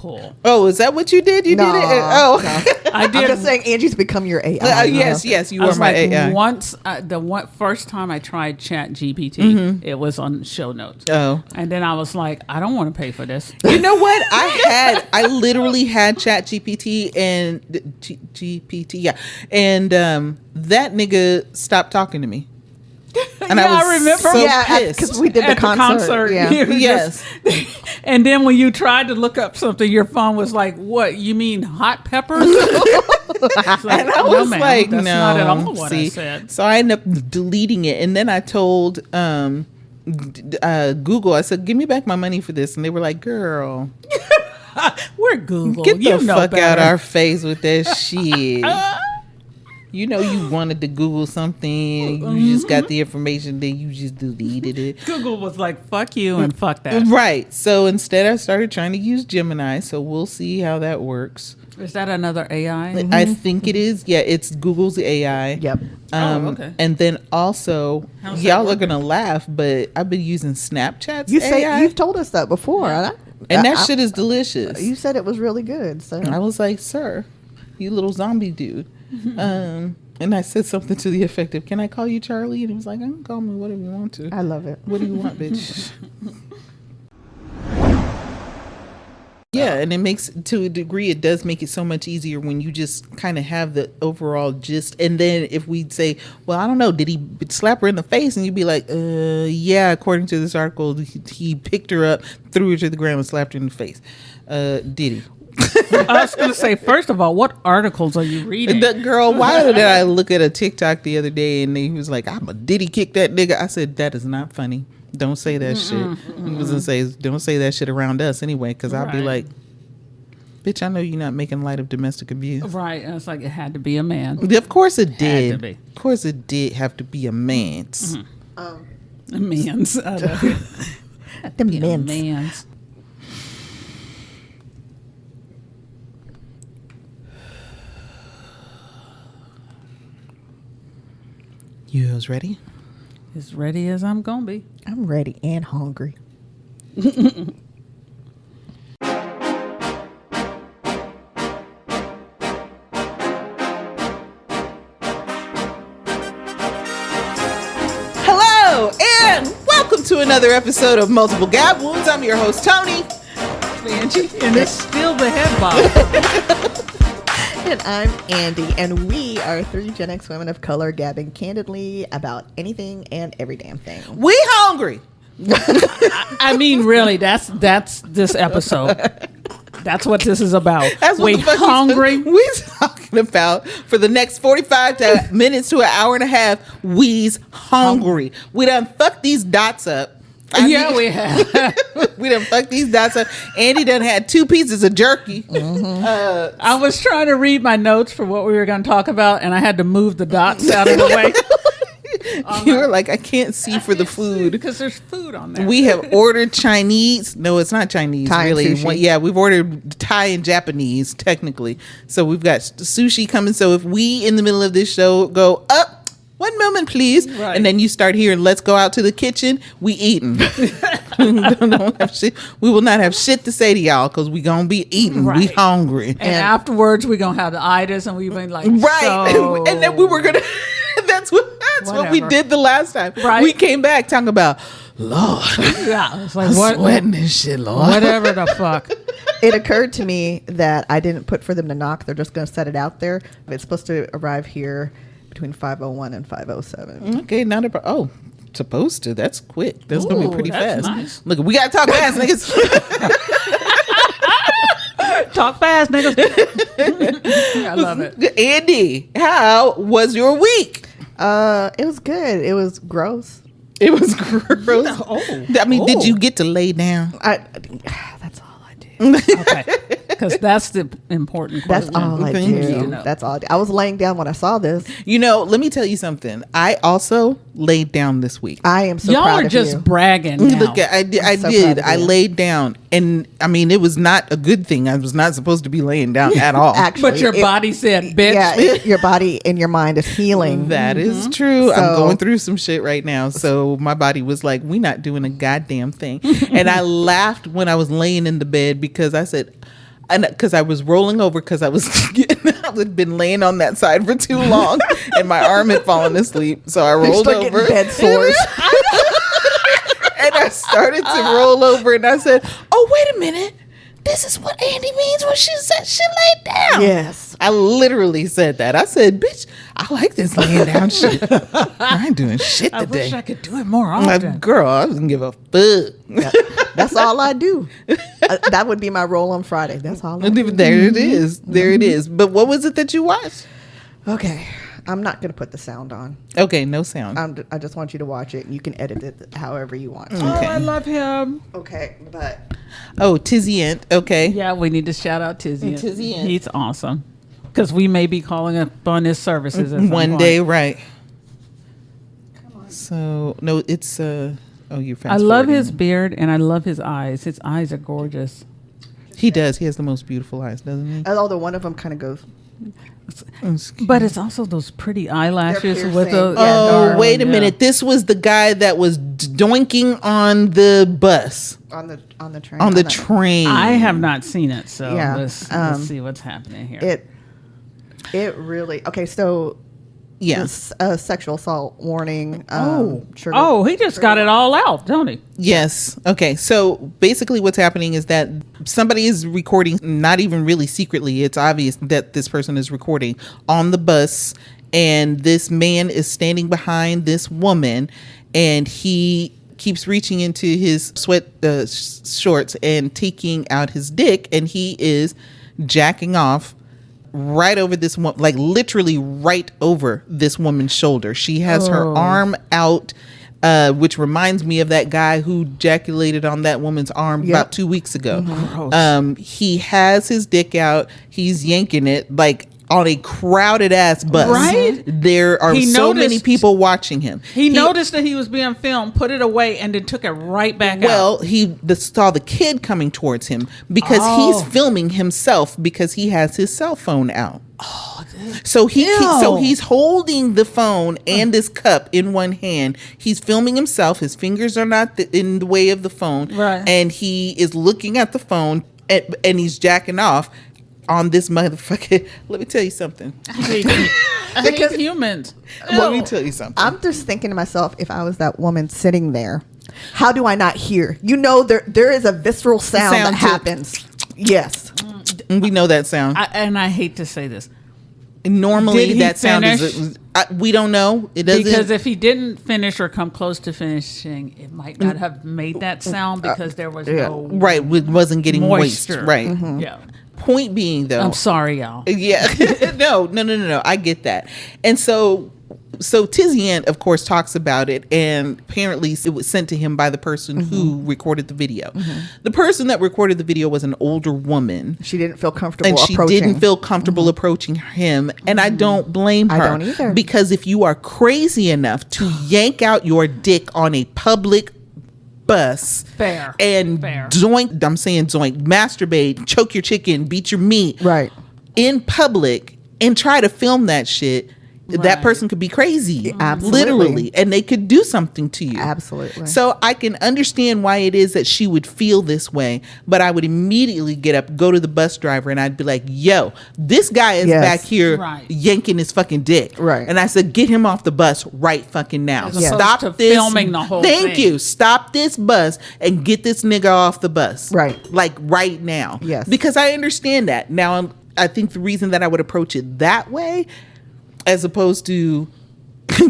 cool. Oh, is that what you did? You did it? Oh, no. I did. I'm just saying, Angie's become your AI. yes, you I are was my like, AI. once first time I tried Chat GPT, it was on show notes. Oh, and then I was like, I don't want to pay for this. you know what? I literally had Chat GPT and GPT, yeah, and that nigga stopped talking to me. And yeah, I remember. So pissed. Because we did the concert. Yeah. Yes. And then when you tried to look up something, your phone was like, "What? You mean hot peppers?" Like, and I was man, like, that's no. not at all what I said. So I ended up deleting it, and then I told Google. I said, "Give me back my money for this," and they were like, "Girl, we're Google. get you the know fuck better. out our face with that shit." You know, you wanted to Google something, you just got the information, then you just deleted it. Google was like, fuck you and fuck that. Right. So instead, I started trying to use Gemini. So we'll see how that works. Is that another AI? I think it is. Yeah, it's Google's AI. Yep. Okay. And then also, How's y'all that are going to laugh, but I've been using Snapchat's You AI. say you've told us that before. and that shit is delicious. You said it was really good. So I was like, sir, you little zombie dude. And I said something to the effect of, can I call you Charlie? And he was like, I can call me whatever you want to. I love it. What do you want, bitch? Yeah, and it makes, to a degree, it does make it so much easier when you just kind of have the overall gist. And then if we say, well, I don't know, did he slap her in the face? And you'd be like, yeah, according to this article, he picked her up, threw her to the ground, and slapped her in the face. Did he? I was going to say, first of all, what articles are you reading? The girl, why did I look at a TikTok the other day and he was like, did he kick that nigga? I said, that is not funny. Don't say that shit. He was going to say, don't say that shit around us anyway, because I'll be like, bitch, I know you're not making light of domestic abuse. Right. And it's like, it had to be a man. Of course it did. Had to be. Of course it did have to be a man's. A man's. The mints. Man's. You was ready? As ready as I'm going to be. I'm ready and hungry. Hello and welcome to another episode of Multiple Gab Wounds. I'm your host, Toni. Angie. And it's still the head bob. And I'm Andi, and we are three GenX women of color gabbing candidly about anything and every damn thing. We hungry. I mean, really, that's this episode. That's what this is about. That's what we the fuck hungry. we talking about for the next 45 minutes to an hour and a half. We's hungry. We done fucked these dots up. We have. We done fucked these dots up. Andi done had 2 pieces of jerky. I was trying to read my notes for what we were going to talk about, and I had to move the dots out of the way. You were like, I can't see for the food. Because there's food on there. We have ordered Chinese. No, it's not Chinese, Thai really. sushi. We've ordered Thai and Japanese, technically. So we've got sushi coming. So if we, in the middle of this show, go up, one moment, please. Right. And then you start hearing, let's go out to the kitchen. We eating. Don't have shit. We will not have shit to say to y'all because we going to be eating. Right. We hungry. and afterwards, we're going to have the itis, and we've been like, Right. so- And then we were going to, that's what we Whatever. did the last time. Right. We came back talking about, Lord, Yeah, it's like, I'm sweating this shit, Lord. whatever the fuck. It occurred to me that I didn't put for them to knock. They're just going to set it out there. It's supposed to arrive here between 5:01 and 5:07. Okay, not a supposed to. That's quick. That's gonna Ooh, be pretty that's fast. nice. Look, we gotta talk fast, niggas. Talk fast, niggas. I love it. Andi, how was your week? It was good. It was gross. It was gross. I mean, did you get to lay down? That's all I did. Okay. Because that's the important That's question. all I Thank did. you. That's all I did. I was laying down when I saw this. You know, let me tell you something. I also laid down this week. I am so Y'all proud are of just you. bragging now. Look, I did. I'm so proud of I you. laid down, and I mean, it was not a good thing. I was not supposed to be laying down at all. Actually, But your body said, bitch. Yeah, your body and your mind is healing. That is true. I'm So- going through some shit right now. So my body was like, we not doing a goddamn thing. And I laughed when I was laying in the bed because I said, And because I was rolling over because I had been laying on that side for too long and my arm had fallen asleep. So I rolled over. Bed sores. And I started to roll over and I said, oh, wait a minute. This is what Andi means when she said she laid down. Yes. I literally said that. I said, bitch, I like this laying down shit. I ain't doing shit today. I wish I could do it more I'm often. like, girl, I doesn't give a fuck. That's all I do. That would be my role on Friday. That's all I do. There it is. There it is. But what was it that you watched? Okay. I'm not going to put the sound on. Okay, no sound. I just want you to watch it. And you can edit it however you want. Oh, I love him. Okay, but... Oh, Tizzy Ant. Okay. Yeah, we need to shout out Tizzy. Tizzy Ant. He's awesome. Because we may be calling up on his services at some One point. day, right. So, no, it's... oh, you're fast I love forwarding. his beard and I love his eyes. His eyes are gorgeous. He does. He has the most beautiful eyes, doesn't he? Although one of them kind of goes... But it's also those pretty eyelashes They're with piercing. the. Oh, wait a yeah. minute. This was the guy that was doinking on the bus. On the train. On the train. I have not seen it, so Yeah, let's see what's happening here. It really... Okay, so... Yeah. Sexual assault warning. Sugar. Oh, he just got it all out, don't he? Yes. Okay. So basically what's happening is that somebody is recording, not even really secretly. It's obvious that this person is recording on the bus, and this man is standing behind this woman, and he keeps reaching into his sweat shorts and taking out his dick, and he is jacking off right over this one, like literally right over this woman's shoulder. She has her arm out, which reminds me of that guy who ejaculated on that woman's arm about 2 weeks ago. He has his dick out. He's yanking it like on a crowded ass bus. Right? There are He so noticed- many people watching him. He noticed that he was being filmed, put it away, and then took it right back out. Well, he saw the kid coming towards him because he's filming himself because he has his cell phone out. So he's holding the phone and this cup in one hand. He's filming himself. His fingers are not in the way of the phone, Right. and he is looking at the phone and he's jacking off on this motherfucker. Let me tell you something. I hate humans. Let me tell you something. I'm just thinking to myself, if I was that woman sitting there, how do I not hear? You know, there is a visceral sound that too. happens. Yes. We know that sound. And I hate to say this. Normally, Did he that sound finish? is. We don't know. It doesn't. Because if he didn't finish or come close to finishing, it might not have made that sound because there was no right, it wasn't getting moisture. moist. Right. Yeah. Point being, though, I'm sorry, y'all. Yeah. No. I get that. And so Tizzy Ant, of course, talks about it, and apparently it was sent to him by the person who recorded the video. The person that recorded the video was an older woman. She didn't feel comfortable And she approaching. didn't feel comfortable approaching him. And I don't blame her. I don't either. Because if you are crazy enough to yank out your dick on a public bus Fair. and Fair. joint, I'm saying joint, masturbate, choke your chicken, beat your meat Right. in public and try to film that shit, that Right. person could be crazy. Absolutely. Literally. And they could do something to you. Absolutely. So I can understand why it is that she would feel this way, but I would immediately get up, go to the bus driver, and I'd be like, yo, this guy is Yes. back here Right. yanking his fucking dick. Right. And I said, get him off the bus right fucking now. As opposed Stop to this. filming the whole Thank thing. you. Stop this bus and get this nigga off the bus. Right. Like right now. Yes. Because I understand that. Now, I think the reason that I would approach it that way, as opposed to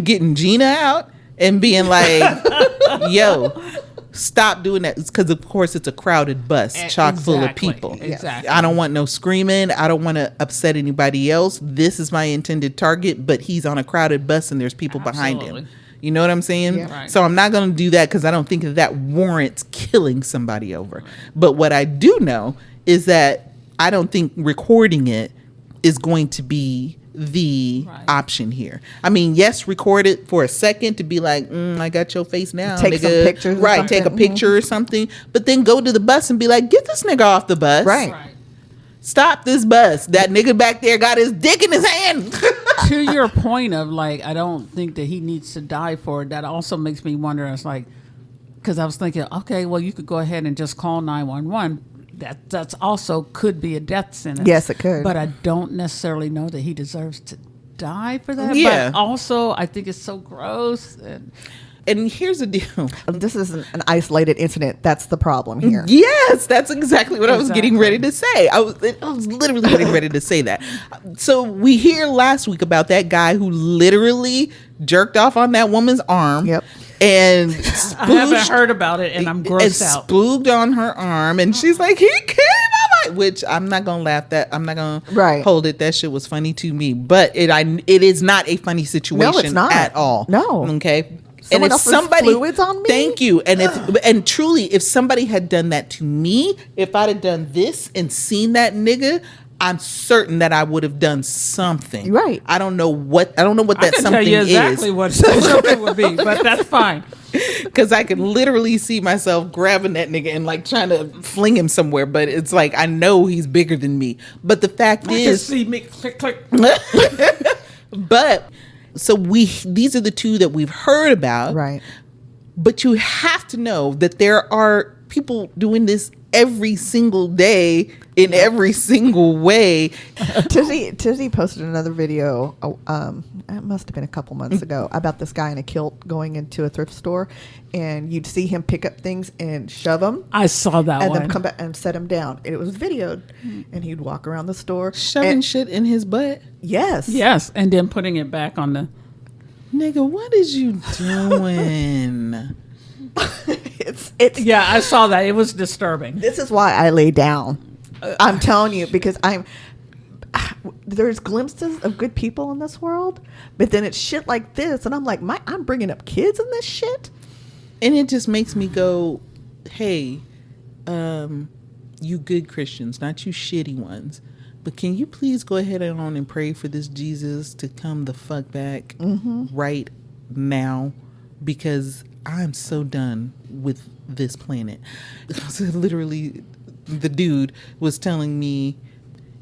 getting Gina out and being like, yo, stop doing that. It's because, of course, it's a crowded bus chock full of Exactly. people. Exactly. I don't want no screaming. I don't want to upset anybody else. This is my intended target, but he's on a crowded bus and there's people behind him. Absolutely. You know what I'm saying? Yeah. Right. So I'm not going to do that because I don't think that warrants killing somebody over. But what I do know is that I don't think recording it is going to be the Right. option here. I mean, yes, record it for a second to be like, I got your face now. Take nigga. some pictures or Right, take a something. picture or something. But then go to the bus and be like, get this nigga off the bus. Right. Right. Stop this bus. That nigga back there got his dick in his hand. To your point of like, I don't think that he needs to die for it. That also makes me wonder. It's like, because I was thinking, okay, well, you could go ahead and just call 911. that's also could be a death sentence. Yes, it could. But I don't necessarily know that he deserves to die for that. Yeah. But also, I think it's so gross. And here's the deal. This isn't an isolated incident. That's the problem here. Yes, that's exactly what I was getting Exactly. ready to say. I was literally getting ready to say that. So we hear last week about that guy who literally jerked off on that woman's arm. Yep. And I haven't heard about it, and I'm grossed out. Splooged on her arm, and she's like, "He killed my life," which I'm not gonna laugh at. I'm not gonna hold it. That shit was funny to me, but it is not a funny situation. No, it's not at all. No. Okay. Someone and if else's somebody fluids on me? Thank you. And truly, if somebody had done that to me, if I'd have done this and seen that nigga, I'm certain that I would have done something. Right. I don't know what that I something can tell you exactly is. what something would be, but that's fine. Because I can literally see myself grabbing that nigga and like trying to fling him somewhere. But it's like, I know he's bigger than me. But the fact I can is, see me click, click. but so these are the two that we've heard about. Right. But you have to know that there are people doing this every single day in every single way. Tizzy posted another video. It must have been a couple months ago about this guy in a kilt going into a thrift store, and you'd see him pick up things and shove them. I saw that and one. then come back and set them down. And it was videoed, and he'd walk around the store Shoving shit in his butt. Yes. Yes, and then putting it back on the. Nigga, what is you doing? It's Yeah, I saw that. It was disturbing. This is why I lay down. I'm telling you, because there's glimpses of good people in this world, but then it's shit like this, and I'm like, I'm bringing up kids in this shit, And it just makes me go, hey, you good Christians, not you shitty ones, but can you please go ahead and pray for this Jesus to come the fuck back right now? Because I'm so done with this planet. So literally, the dude was telling me,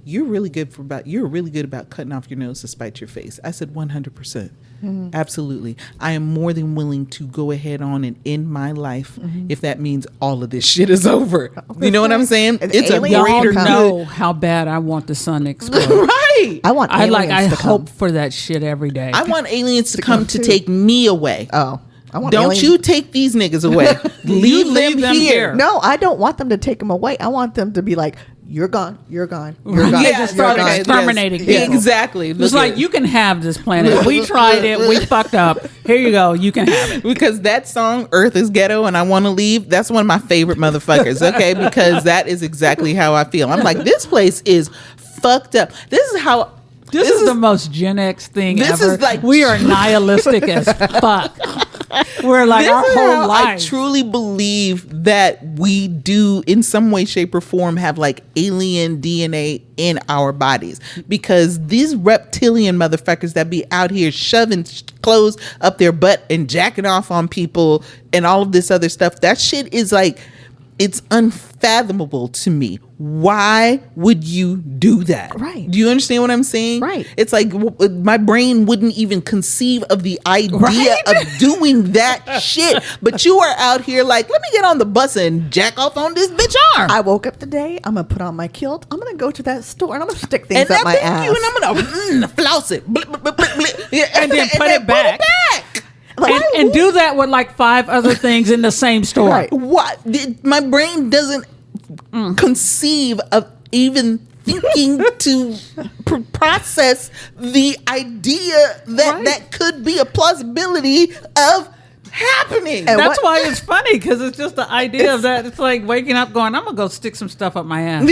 you're really good about cutting off your nose to spite your face. I said 100%. Absolutely. I am more than willing to go ahead on and end my life if that means all of this shit is over. You know what I'm saying? It's a aliens greater come. Know how bad I want the sun to explode. Right. I want aliens I to come. hope for that shit every day. I want aliens to come to too. take me away. Oh, I want Don't aliens. you take these niggas away. leave them here. No, I don't want them to take them away. I want them to be like, you're gone, you're gone, you're gone. Yeah, just you're start gone. exterminating people. Exactly. It's Look like, at- you can have this planet. We tried it. We fucked up. Here you go. You can have it. because that song Earth is Ghetto and I Want to Leave, that's one of my favorite motherfuckers. Okay, because that is exactly how I feel. I'm like, this place is fucked up. This is how This is the most Gen X thing This ever. is like- we are nihilistic as fuck. We're like, this our is whole how I life. truly believe that we do, in some way, shape, or form, have like alien DNA in our bodies. Because these reptilian motherfuckers that be out here shoving clothes up their butt and jacking off on people and all of this other stuff, that shit is like, it's unfathomable to me. Why would you do that? Right. Do you understand what I'm saying? Right. It's like my brain wouldn't even conceive of the idea Right? of doing that shit. But you are out here like, let me get on the bus and jack off on this bitch arm. I woke up today. I'm gonna put on my kilt. I'm gonna go to that store and I'm gonna stick things and up that my thank ass. you, and I'm gonna floss it. Blip, blip, blip, blip, blip. Yeah, And then put it back. Like, and do that with like 5 other things in the same store. Right. What? My brain doesn't conceive of even thinking to process the idea that Right. that could be a plausibility of happening. And That's what- why it's funny, because it's just the idea of that. It's like waking up going, I'm going to go stick some stuff up my ass.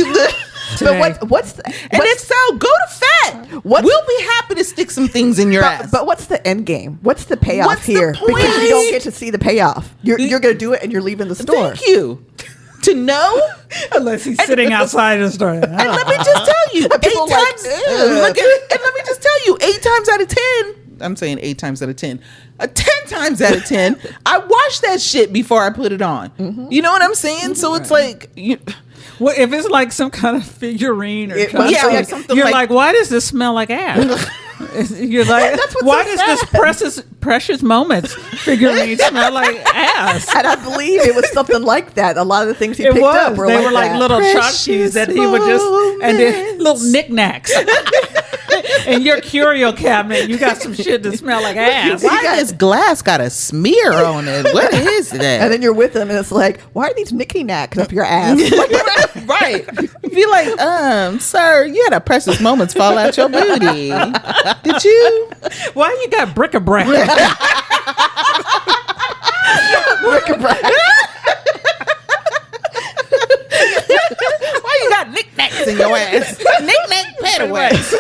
but what's the, And it's so go to fat. What's- We'll be happy to stick some things in your ass. but what's the end game? What's the payoff What's the here? point? Because you don't get to see the payoff. You're going to do it and you're leaving the store. Thank you. To know, Unless he's sitting outside the store. and let me just tell you, 8 People like, times. "Ugh." Look at it, and let me just tell you, 8 times out of 10. I'm saying 8 times out of 10. 10 times out of 10, I wash that shit before I put it on. You know what I'm saying? So it's like, Well, if it's like some kind of figurine or It something, must be like something you're like- like, why does this smell like ass? You're like, That's what's why so does this precious moments figurine smell like ass? And I believe it was something like that. A lot of the things he It picked up was. were They like were like that. little Precious tchotchkes that he would just, and then little knickknacks. In your curio cabinet, you got some shit that smell like ass. Why this glass got a smear on it? What is that? And then you're with him, and it's like, why are these nicky knacks up your ass? Right. Be like, sir, you had a precious moments fall out your booty. Did you? Why you got bric-a-brac? Bric-a-brac. Why you got knickknacks in your ass? Knick-knack paddywhacks.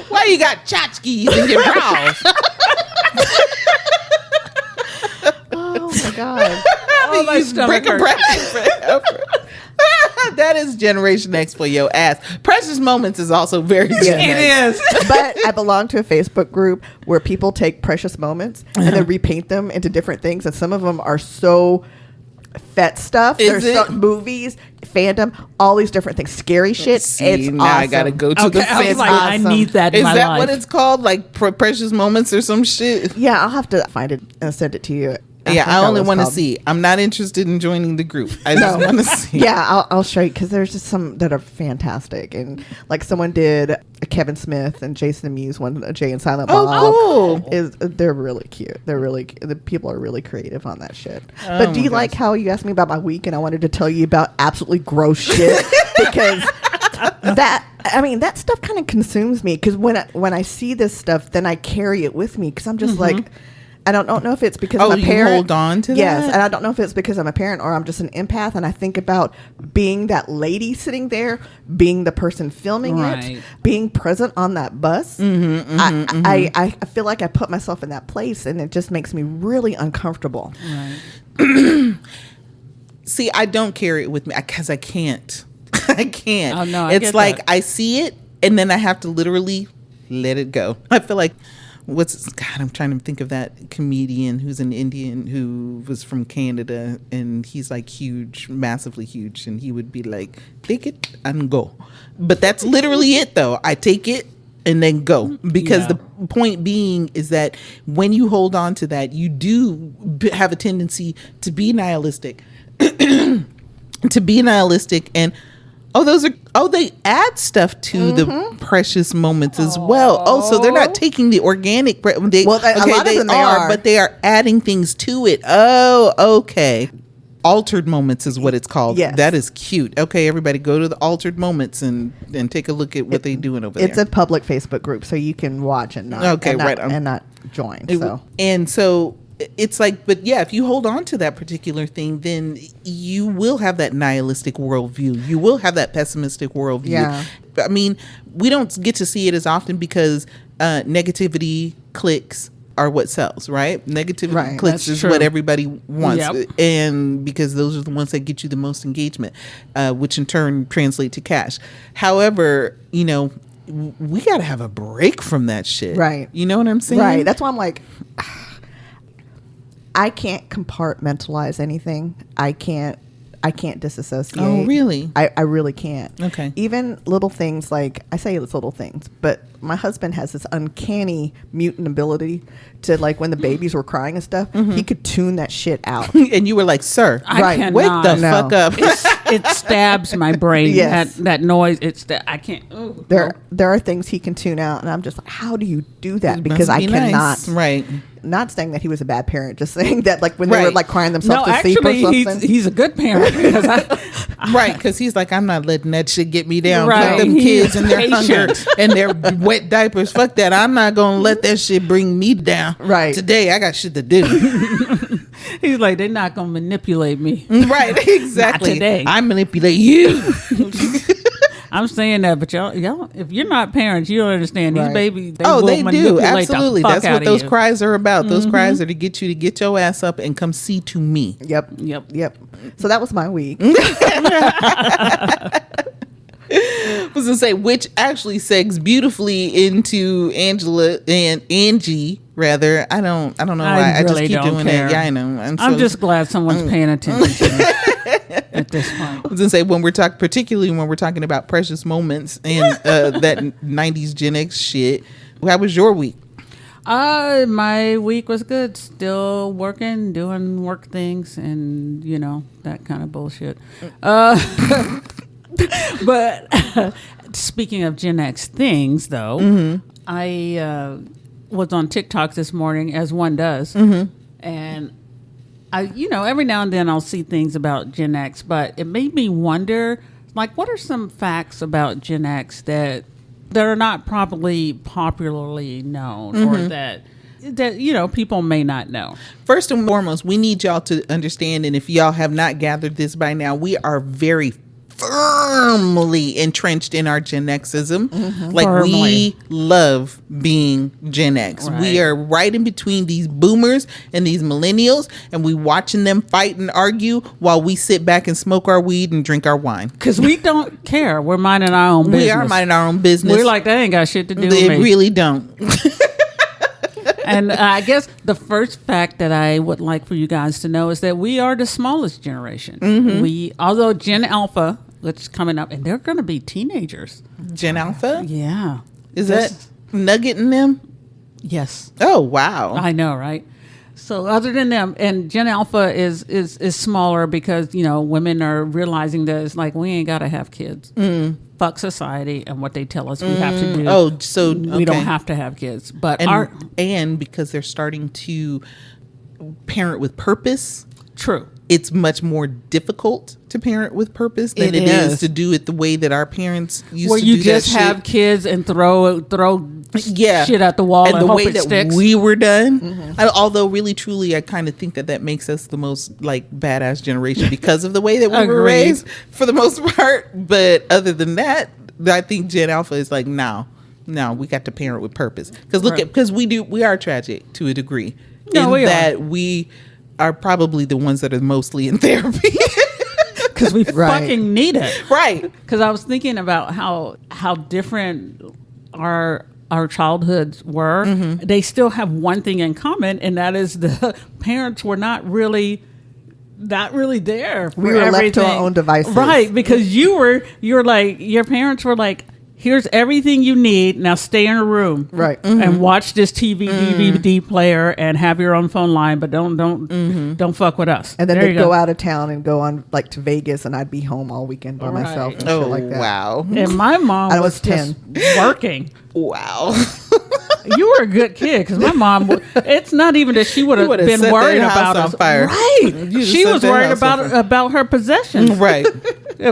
Why you got tchotchkes in your drawers? Oh my god. Oh, my stomach Bric-a-brac forever. That is Generation X for your ass. Precious Moments is also very Gen X. It is. But I belong to a Facebook group where people take precious moments and then repaint them into different things, and some of them are so fet stuff. Is There's it? some movies, fandom, all these different things, scary shit. See, It's now awesome. I gotta go to the Okay, I was like, Facebook. I need that in Is my that life. what it's called? Like Precious Moments or some shit? Yeah, I'll have to find it and send it to you. Yeah, I forgot only what it's want to called. see. I'm not interested in joining the group. I just want to see. Yeah, I'll show you because there's just some that are fantastic, and like someone did a Kevin Smith and Jason Mewes one, a Jay and Silent Bob. Oh, cool. They're really cute. The people are really creative on that shit. Oh But do my you like how you asked me about my week, and I wanted to tell you about absolutely gross shit because that stuff kind of consumes me because when I see this stuff, then I carry it with me because I'm just like. I don't know if it's because I'm a you parent. hold on to Yes, that? and I don't know if it's because I'm a parent or I'm just an empath, and I think about being that lady sitting there, being the person filming Right. it, being present on that bus. I feel like I put myself in that place, and it just makes me really uncomfortable. Right. See, I don't carry it with me because I can't. I can't. Oh, no, I it's get like that. I see it and then I have to literally let it go. I feel like I'm trying to think of that comedian who's an Indian who was from Canada, and he's like huge, massively huge, and he would be like, take it and go. But that's literally it though. I take it and then go, because the point being is that when you hold on to that, you do have a tendency to be nihilistic. And they add stuff to the precious moments as well. Oh, so they're not taking the organic. A lot of them they are. But they are adding things to it. Oh, okay. Altered moments is what it's called. Yes. That is cute. Okay, everybody go to the altered moments and take a look at what they're doing over It's there. a public Facebook group, so you can watch and not and not join. So it's like, but yeah, if you hold on to that particular thing, then you will have that nihilistic worldview. You will have that pessimistic worldview. Yeah. I mean, we don't get to see it as often because negativity clicks are what sells, right? Negativity clicks That's is true. what everybody wants. Yep. And because those are the ones that get you the most engagement, which in turn translate to cash. However, we got to have a break from that shit. Right. You know what I'm saying? Right. That's why I'm like, I can't compartmentalize anything. I can't disassociate. Oh, really? I really can't. Okay. Even little things like, I say it's little things, but my husband has this uncanny mutant ability to, like, when the babies were crying and stuff, he could tune that shit out. And you were like, sir, I cannot. wake the No. fuck up. It stabs my brain. Yes. That noise. I can't. Ooh, There no. are things he can tune out, and I'm just like, how do you do that? It Because must I be cannot. nice. Right. Not saying that he was a bad parent, just saying that, like, when they were Right. like crying No, themselves to sleep or actually, something. he's a good parent because Right, because he's like, I'm not letting that shit get me down. Right. Fuck them He kids is and their hunger patient. and their wet diapers. Fuck that. I'm not going to let that shit bring me down. Right. Today, I got shit to do. he's like, they're not gonna manipulate me. Right, exactly. Not today. I manipulate you. I'm saying that, but y'all, if you're not parents, you don't understand. These Right. babies, Oh, will they do. manipulate the Absolutely. fuck That's out what of those you. cries are about. Those cries are to get you to get your ass up and come see to me. Yep. Yep. So that was my week. I was gonna say, which actually segs beautifully into Angela and Angie, rather. I don't know why. I just really keep don't doing care. it. Yeah, I know. I'm just glad someone's paying attention to me at this point. I was gonna say particularly when we're talking about precious moments and that 90s Gen X shit. How was your week? My week was good. Still working, doing work things, and that kind of bullshit. But speaking of Gen X things, though, I was on TikTok this morning, as one does, and I, every now and then I'll see things about Gen X, but it made me wonder, like, what are some facts about Gen X that are not properly popularly known, or that people may not know? First and foremost, we need y'all to understand, and if y'all have not gathered this by now, we are very firmly entrenched in our Gen Xism. Like, Firmly. we love being Gen X. Right. We are right in between these boomers and these millennials, and we watching them fight and argue while we sit back and smoke our weed and drink our wine. Because we don't care. We're minding our own business. We are minding our own business. We're like, that ain't got shit to do with They me. really don't. And I guess the first fact that I would like for you guys to know is that we are the smallest generation. Although Gen Alpha, which is coming up, and they're going to be teenagers. Gen Alpha? Yeah. Is that nugget in them? Yes. Oh, wow. I know, right? So other than them, and Gen Alpha is smaller because, women are realizing that it's like, we ain't got to have kids. Fuck society and what they tell us we have to do. Oh, so we don't have to have kids. But and because they're starting to parent with purpose. True. It's much more difficult to parent with purpose than it is to do it the way that our parents used to do. Where you just have kids and throw shit at the wall and the hope way it that sticks. we were done. Although really truly I kind of think that makes us the most like badass generation because of the way that we were raised for the most part. But other than that, I think Gen Alpha is like, no, we got to parent with purpose. Because we are tragic to a degree. We are probably the ones that are mostly in therapy. Because we fucking need it. Right. Because I was thinking about how different our childhoods were. They still have one thing in common, and that is the parents were not really there for we were everything. left to our own devices. Right, because you're like, your parents were like, here's everything you need. Now stay in a room, right, and watch this TV DVD player and have your own phone line, but don't fuck with us. And then they'd go out of town and go on like to Vegas, and I'd be home all weekend by myself and shit like that. Wow! And my mom I was 10 just working. Wow. You were a good kid because my mom. It's not even that she would have been worried about us. Fire. Right? She was worried about her possessions. Right.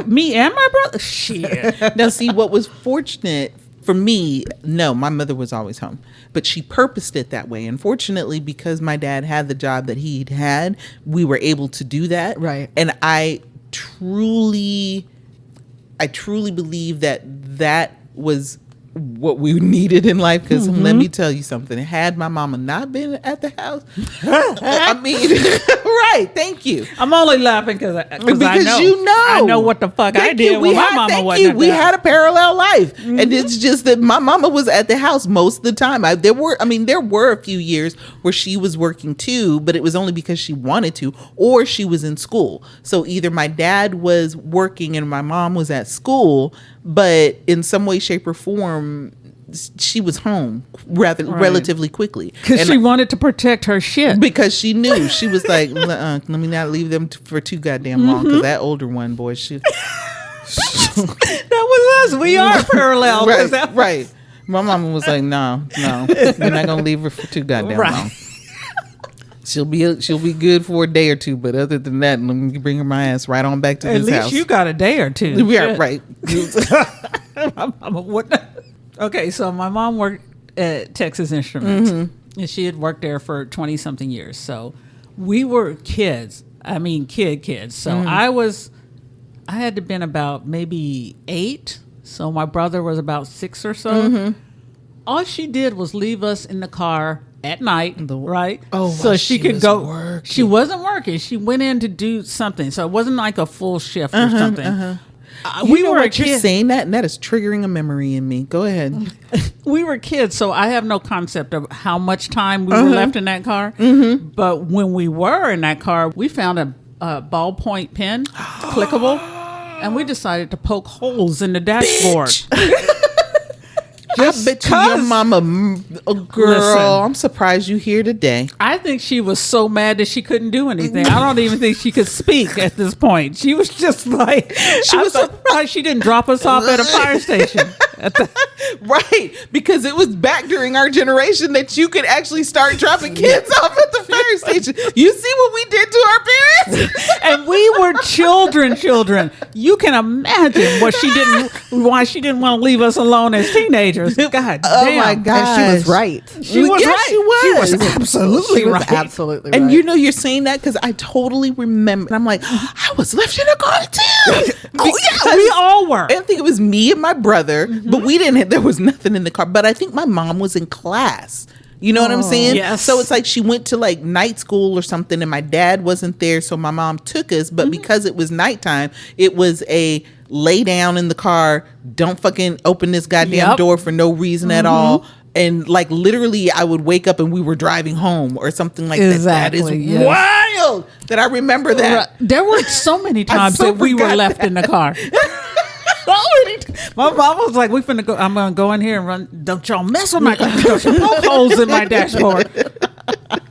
Me and my brother. Shit. Now, see, what was fortunate for me, no, my mother was always home, but she purposed it that way. Unfortunately, because my dad had the job that he'd had, we were able to do that. Right. And I truly believe that was what we needed in life, because let me tell you something, had my mama not been at the house, I mean, right, thank you. I'm only laughing because I know what the fuck I did when my mama wasn't. We had a parallel life, and it's just that my mama was at the house most of the time. There were a few years where she was working too, but it was only because she wanted to, or she was in school. So either my dad was working and my mom was at school, but in some way, shape, or form, she was home relatively quickly. Because she wanted to protect her shit. Because she knew. She was like, let me not leave them for too goddamn long, because that older one, boy, she... That was us. We are parallel. Right. My mama was like, no, we're not going to leave her for too goddamn long. She'll be good for a day or two, but other than that, let me bring her my ass right on back to this house. At least you got a day or two. Yeah, right. Okay, so my mom worked at Texas Instruments, and she had worked there for 20-something years. So we were kids. I mean, kids. So I had to been about maybe 8. So my brother was about 6 or so. All she did was leave us in the car at night, right? Oh, so she could go working. She wasn't working. She went in to do something. So it wasn't like a full shift or something. We were what you're kids. saying that, and that is triggering a memory in me. Go ahead. We were kids, so I have no concept of how much time we were left in that car. Mm-hmm. But when we were in that car, we found a ballpoint pen, clickable, and we decided to poke holes in the dashboard. I bet you your mama, girl. Listen. I'm surprised you here today. I think she was so mad that she couldn't do anything. I don't even think she could speak at this point. She was just like, I'm surprised she didn't drop us off at a fire station. Right, because it was back during our generation that you could actually start dropping kids off at the fire station. You see what we did to our parents? And we were children. You can imagine why she didn't want to leave us alone as teenagers. God Oh damn. my God. And she was right. She was Yes, right. she was. She was absolutely She was right. absolutely And right. you know, you're saying that because I totally remember. I'm like, I was left in a car too. We all were. I think it was me and my brother, but we didn't. There was nothing in the car. But I think my mom was in class. You know what I'm saying? Yes. So it's like she went to like night school or something, and my dad wasn't there, so my mom took us. But because it was nighttime, it was a lay down in the car. Don't fucking open this goddamn door for no reason at all. And like literally, I would wake up and we were driving home or something like that. That is Exactly, yes. wild that I remember that. There were so many times so that we were forgot left in the car. My mom was like, "We finna go. I'm gonna go in here and run. Don't y'all mess with my car. Don't you poke holes in my dashboard."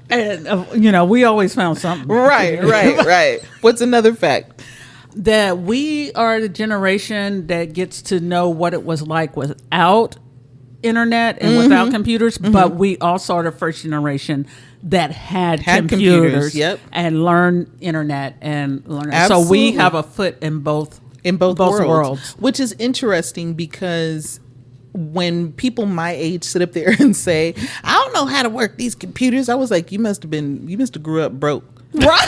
And we always found something. Right. What's another fact? That we are the generation that gets to know what it was like without internet and without computers, but we also are the first generation that had computers, and learned internet and learned. So we have a foot in both worlds, which is interesting because when people my age sit up there and say, "I don't know how to work these computers," I was like, "You must have grew up broke." Right.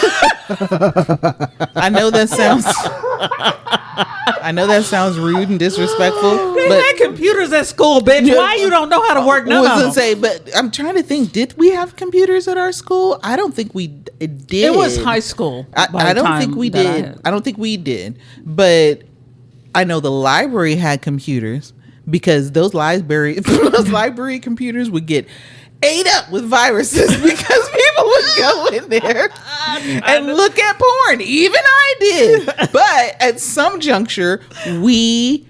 I know that sounds rude and disrespectful. They but had computers at school, bitch. Why you don't know how to work none of them? Say, but I'm trying to think. Did we have computers at our school? I don't think we did. It was high school. I don't think we did. I don't think we did. But I know the library had computers because those library computers would get ate up with viruses because people would go in there and look at porn. Even I did. But at some juncture, we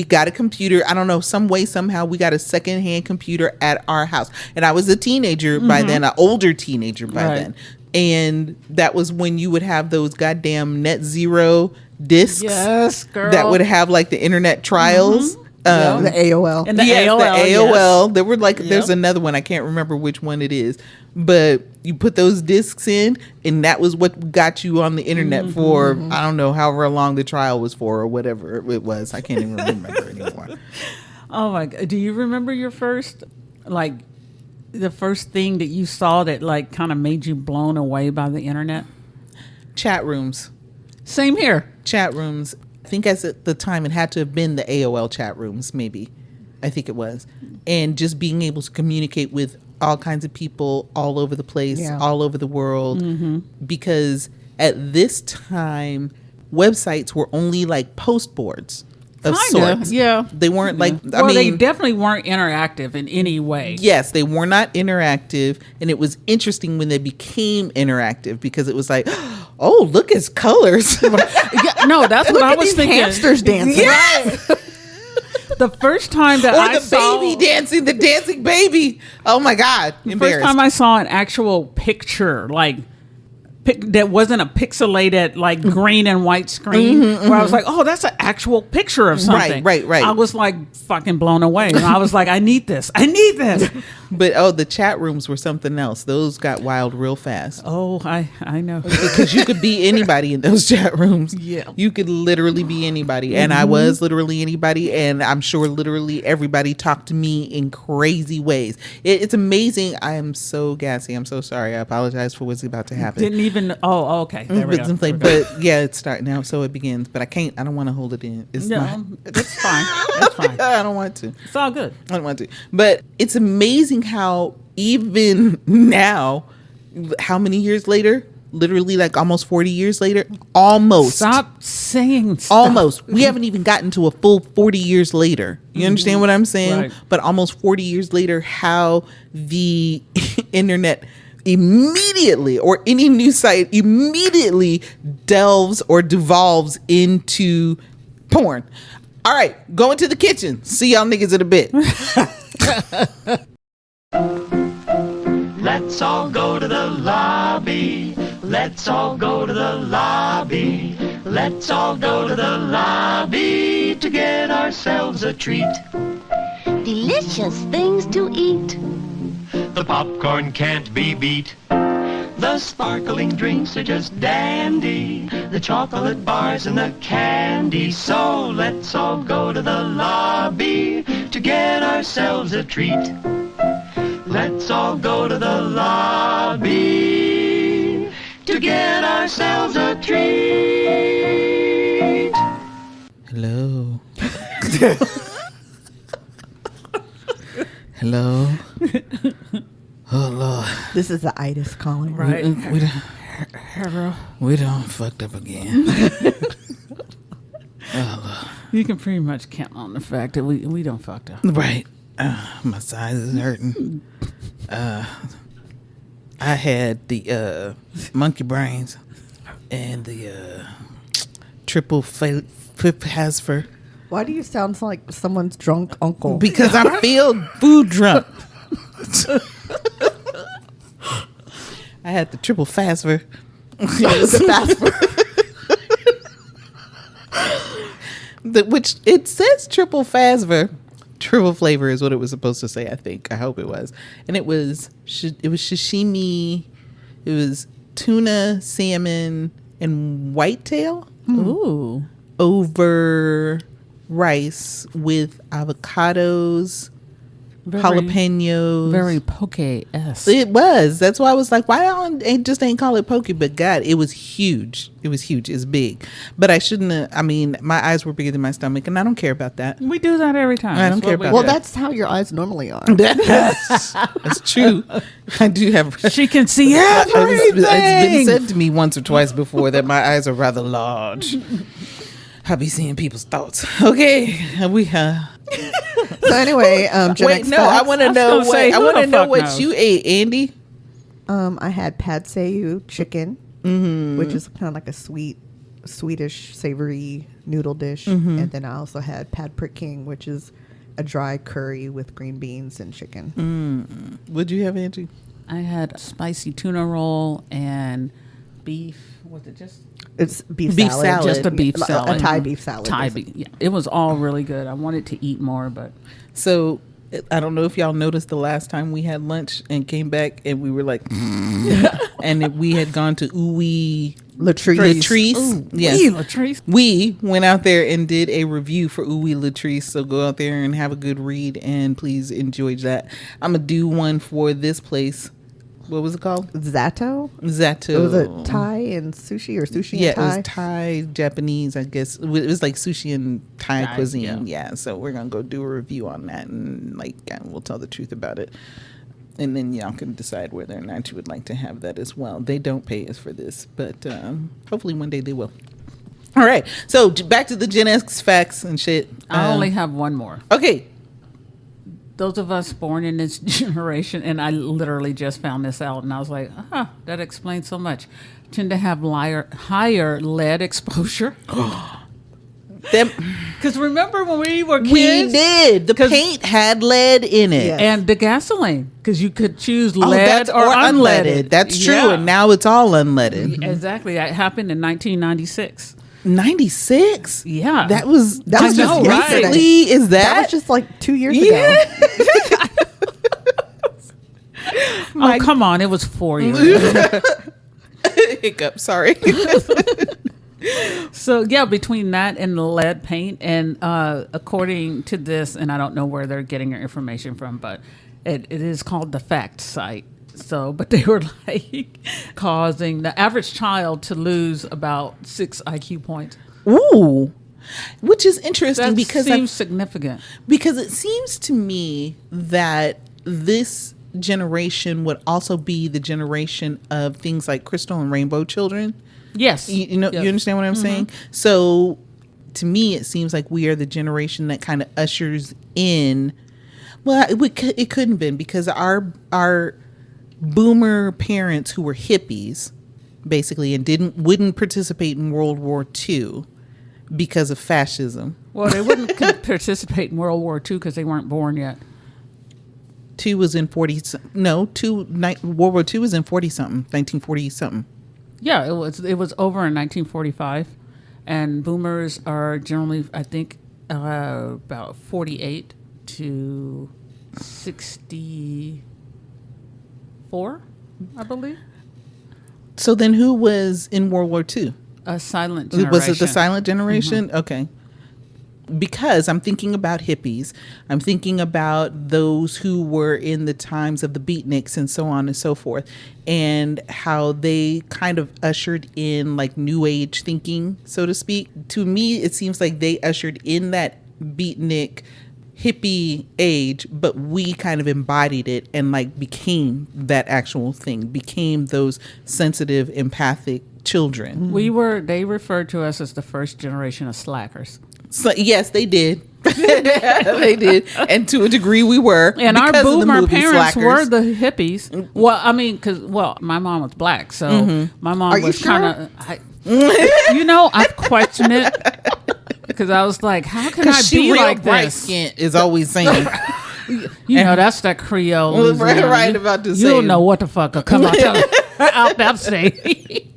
got a computer. I don't know, some way, somehow we got a secondhand computer at our house. And I was a teenager by then, an older teenager by then. And that was when you would have those goddamn net zero discs. Yes, girl. That would have like the internet trials. The AOL. And the AOL. The AOL. Yes. There were there's another one. I can't remember which one it is. But you put those discs in, and that was what got you on the internet for, I don't know, however long the trial was for or whatever it was. I can't even remember anymore. Oh my God. Do you remember your first, the first thing that you saw that kind of made you blown away by the internet? Chat rooms. Same here. Chat rooms. I think at the time it had to have been the AOL chat rooms, maybe. I think it was. And just being able to communicate with all kinds of people all over the place, all over the world. Because at this time, websites were only like post boards of sorts. Yeah. They weren't they definitely weren't interactive in any way. Yes, they were not interactive. And it was interesting when they became interactive because it was like, oh, look at his colors. No, that's what I was thinking. Hamsters dancing. Yes. The first time that I saw baby dancing, the dancing baby. Oh my God. The first time I saw an actual picture, that wasn't a pixelated green and white screen, where I was like, oh, that's an actual picture of something. Right. I was fucking blown away. And I was like, I need this. But the chat rooms were something else. Those got wild real fast. Oh, I know. Because you could be anybody in those chat rooms. Yeah. You could literally be anybody. And I was literally anybody. And I'm sure literally everybody talked to me in crazy ways. It's amazing. I am so gassy. I'm so sorry. I apologize for what's about to happen. Didn't even. Oh, okay. There we go. But yeah, it's starting now. So it begins. But I don't want to hold it in. It's fine. It's fine. I don't want to. It's all good. I don't want to. But it's amazing how even now, how many years later, literally like almost 40 years later. Almost. Stop saying stuff. Almost. We haven't even gotten to a full 40 years later. You understand what I'm saying? Right. But almost 40 years later, how the internet immediately, or any news site immediately delves or devolves into porn. All right, go into the kitchen. See y'all niggas in a bit. Let's all go to the lobby. Let's all go to the lobby. Let's all go to the lobby to get ourselves a treat. Delicious things to eat. The popcorn can't be beat. The sparkling drinks are just dandy. The chocolate bars and the candy. So let's all go to the lobby to get ourselves a treat. Let's all go to the lobby to get ourselves a treat. Hello. Hello. Oh Lord. This is the itis calling. Right. We done fucked up again. You can pretty much count on the fact that we don't fucked up. Right. My size is hurting. I had the monkey brains and the triple hasfer. Why do you sound like someone's drunk uncle? Because I feel food drunk. I had the triple fasfer. Which it says triple fasver. Triple flavor is what it was supposed to say, I think. I hope it was. And it was sashimi. It was tuna, salmon, and whitetail. Ooh. Over rice with avocados, jalapenos. Very poke-esque. It was. That's why I was like, why don't just ain't call it poke? But God, it was huge. It was huge. It's big. But I shouldn't have. I mean, my eyes were bigger than my stomach, and I don't care about that. We do that every time. I don't care about well, that. that's how your eyes normally are. That's true. I do have. She can see everything. It's been said to me once or twice before that my eyes are rather large. I be seeing people's thoughts. Okay, we So anyway, Gen wait. X No, I facts. want to know. I want to know what you ate, Andy. I had pad see ew chicken, which is kind of like a Swedish savory noodle dish, and then I also had pad prick king, which is a dry curry with green beans and chicken. What'd you have, Angie? I had a spicy tuna roll and beef. Was it just It's beef salad. salad. just a beef salad? A Thai beef salad. Thai beef. Yeah, it was all really good. I wanted to eat more, but So I don't know if y'all noticed the last time we had lunch and came back and we were like, and we had gone to Ooey Latrice. Yes. Ooh, Latrice. We went out there and did a review for Ooey Latrice. So go out there and have a good read and please enjoy that. I'm going to do one for this place. What was it called? Zato. Zato. It was a Thai and sushi or sushi Yeah, and Thai. it was Thai, Japanese, I guess. It was like sushi and Thai Thai, cuisine. yeah. Yeah, so we're going to go do a review on that and we'll tell the truth about it. And then y'all can decide whether or not you would like to have that as well. They don't pay us for this, but hopefully one day they will. All right, so back to the Gen X facts and shit. I only have one more. Okay. Those of us born in this generation, and I literally just found this out, and I was like, that explains so much, tend to have higher lead exposure. Because remember when we were kids? We did. The paint had lead in it. Yeah. And the gasoline, because you could choose Oh, lead or unleaded. That's true. Yeah. And now it's all unleaded. Exactly. It happened in 1996. 96? Yeah. That was just recently. yesterday. Is That was just like 2 years ago. Oh, come on. It was 4 years. Hiccup, sorry. So, yeah, between that and the lead paint, and according to this, and I don't know where they're getting their information from, but it is called the fact site. So, but they were like causing the average child to lose about 6 IQ points. Ooh. Which is interesting That because seems significant. because it seems to me that this generation would also be the generation of things like Crystal and Rainbow Children. Yes. You know, Yes. you understand what I'm saying? So to me, it seems like we are the generation that kind of ushers in. Well, it couldn't have been, because our boomer parents who were hippies, basically, and wouldn't participate in World War II because of fascism. Well, they wouldn't participate in World War II because they weren't born yet. World War II was in 40-something, 1940-something. Yeah, it was over in 1945, and boomers are generally, I think, about 48 to 64, I believe. So then who was in World War II? A silent generation. Was it the silent generation? Mm-hmm. Okay. Because I'm thinking about hippies. I'm thinking about those who were in the times of the beatniks and so on and so forth, and how they kind of ushered in like new age thinking, so to speak. To me, it seems like they ushered in that beatnik hippie age, but we kind of embodied it and like became that actual thing, became those sensitive, empathic children. They referred to us as the first generation of slackers. So, yes, they did. They did. And to a degree we were. And our boomer parents Slackers. were the hippies. Well, I mean, my mom was black, so my mom was kind of, I've questioned it. Because I was like, how can I be like bright this? skin is always saying. That's that Creole. Right about to say. You don't know what the fuck will come out that state.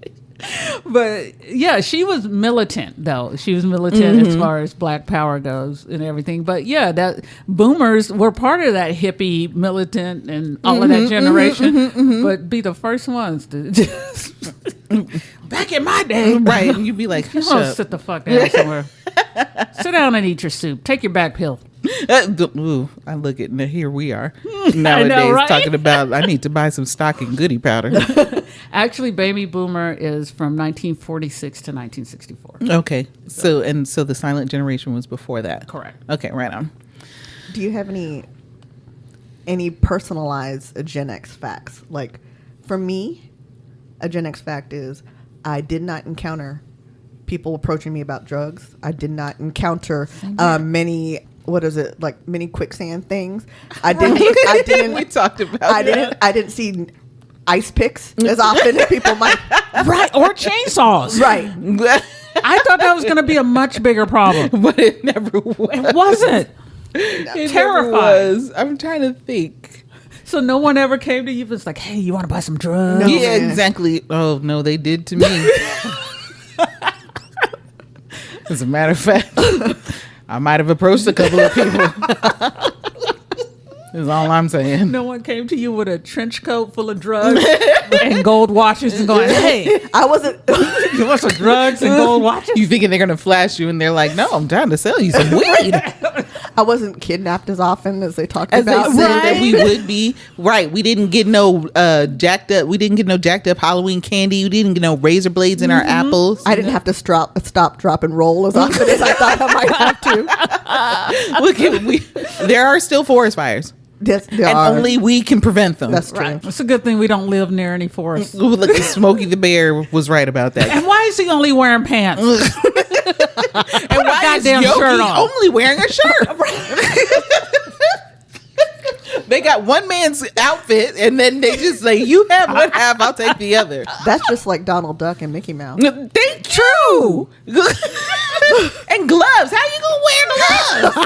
But yeah, she was militant though. She was militant as far as Black Power goes and everything. But yeah, that boomers were part of that hippie militant and all of that generation. But be the first ones to just back in my day, right? And you'd be like, "Shut up. Sit the fuck down somewhere. Sit down and eat your soup. Take your back pill." Ooh, I look at here we are nowadays right? Talking about I need to buy some stock and goodie powder. Actually, baby boomer is from 1946 to 1964. Okay, so the silent generation was before that. Correct. Okay, right on. Do you have any personalized Gen X facts? Like, for me, a Gen X fact is I did not encounter people approaching me about drugs. I did not encounter many quicksand things. I didn't. We talked about. I didn't see ice picks as often as people might. Right, or chainsaws. Right. I thought that was going to be a much bigger problem, but it never was. It wasn't. It Terrifying. never was. I'm trying to think. So no one ever came to you and was like, "Hey, you want to buy some drugs?" No, yeah, man. exactly. Oh no, they did to me. As a matter of fact, I might have approached a couple of people. Is all I'm saying. No one came to you with a trench coat full of drugs and gold watches and going, "Hey, I wasn't. you want some drugs and gold watches?" You thinking they're gonna flash you, and they're like, "No, I'm trying to sell you some weed." I wasn't kidnapped as often as they talked As about. they said that we would be. Right. We didn't get no jacked up. We didn't get no jacked up Halloween candy. We didn't get no razor blades in our apples. I didn't have to stop, drop, and roll as often as I thought I might have to. Look, there are still forest fires. Yes, there And are. only we can prevent them. That's true. Right. It's a good thing we don't live near any forests. Look, Smokey the Bear was right about that. And why is he only wearing pants? And why goddamn is Yogi shirt on. only wearing a shirt? They got one man's outfit, and then they just say, "You have one half, I'll take the other." That's just like Donald Duck and Mickey Mouse. They true. And gloves. How you gonna wear gloves?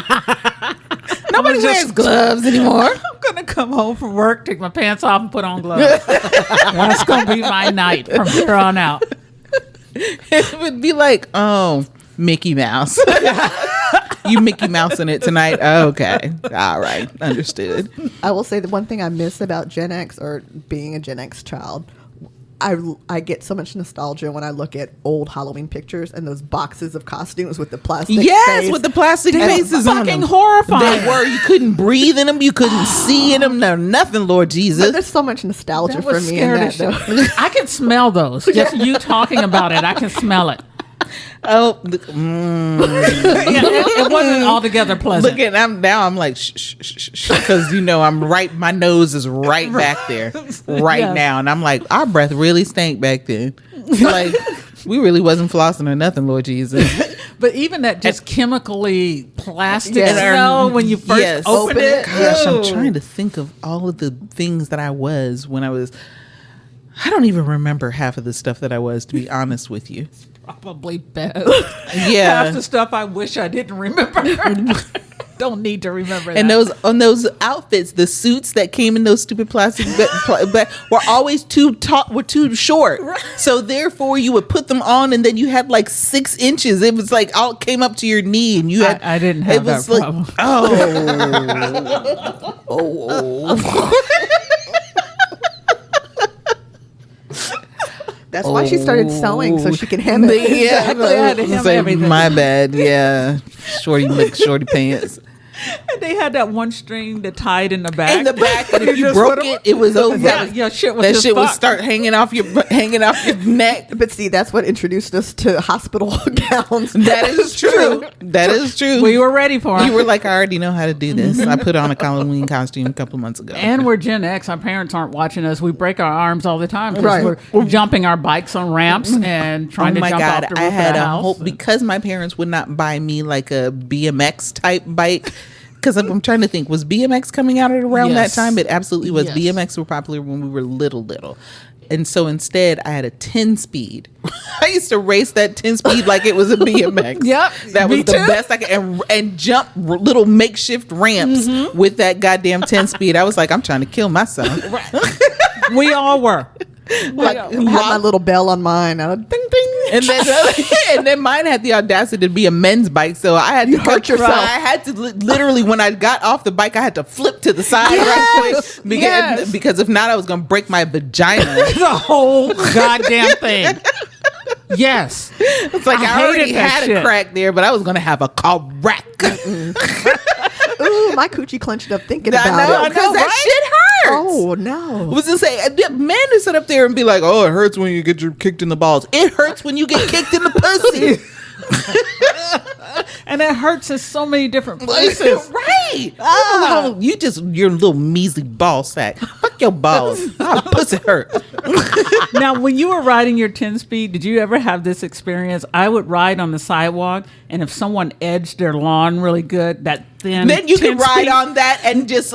Nobody wears gloves anymore. I'm gonna come home from work, take my pants off, and put on gloves. That's gonna be my night from here on out. It would be like, oh, Mickey Mouse. You Mickey Mouse in it tonight? Okay. All right. Understood. I will say the one thing I miss about Gen X or being a Gen X child, I get so much nostalgia when I look at old Halloween pictures and those boxes of costumes with the plastic face. With the plastic faces on Fucking them. horrifying. They were. You couldn't breathe in them. You couldn't see in them. No, nothing, Lord But Jesus. there's so much nostalgia That for was me in scared that, as shit. though. I can smell those. Just you talking about it, I can smell it. Oh, it wasn't altogether pleasant. look at I'm like shh because I'm right. My nose is right back there Yes. now, and I'm like, our breath really stank back then. Like we really wasn't flossing or nothing, Lord Jesus. But even that just chemically plastic Yes. smell when you first open it. Gosh, I'm Ew. trying to think of all of the things that I was when I was. I don't even remember half of the stuff that I was, to be honest with you. Probably best. Yeah. Half the stuff I wish I didn't remember. Don't need to remember that. And those outfits, the suits that came in those stupid plastic were always too short. So therefore, you would put them on, and then you had like 6 inches. It was like all came up to your knee, and you had. I didn't have that problem. That's why she started sewing so she can hem it. Yeah, Exactly. I had to hem everything. my bad. Yeah, shorty pants. And they had that one string that tied in the back. In the back, and if you just broke put 'em- it, it was over. Yeah, shit was That just shit would fucked. start hanging off your neck. But see, that's what introduced us to hospital gowns. That is true. That is true. We were ready for it. You were like, I already know how to do this. I put on a Halloween costume a couple months ago. And we're Gen X. Our parents aren't watching us. We break our arms all the time because Right. we're jumping our bikes on ramps and trying to jump off the roof I of had the a house. whole because my parents would not buy me like a BMX type bike. Because I'm trying to think, was BMX coming out at around Yes. that time? It absolutely was. Yes. BMX were popular when we were little. And so instead, I had a 10-speed. I used to race that 10-speed like it was a BMX. Yep, That was me the too. best I could. And jump little makeshift ramps with that goddamn 10-speed. I was like, I'm trying to kill myself. We all were. Like, I had my little bell on mine. Ding ding. And then mine had the audacity to be a men's bike, so I had to hurt yourself. I had to literally when I got off the bike, I had to flip to the side right quick because if not, I was gonna break my vagina. The whole goddamn thing. Yes. It's like I hated already that had shit. a crack there, but I was gonna have a crack. Ooh, my coochie clenched up thinking I about know, it. because that shit hurts. Oh no. I was gonna say, men to sit up there and be like, "Oh, it hurts when you get kicked in the balls." It hurts when you get kicked in the pussy. And it hurts in so many different places. Right. You're a little measly ball sack. Fuck your balls. Oh, pussy hurt. Now, when you were riding your 10-speed, did you ever have this experience? I would ride on the sidewalk, and if someone edged their lawn really good, that thin Then you can 10-speed ride on that and just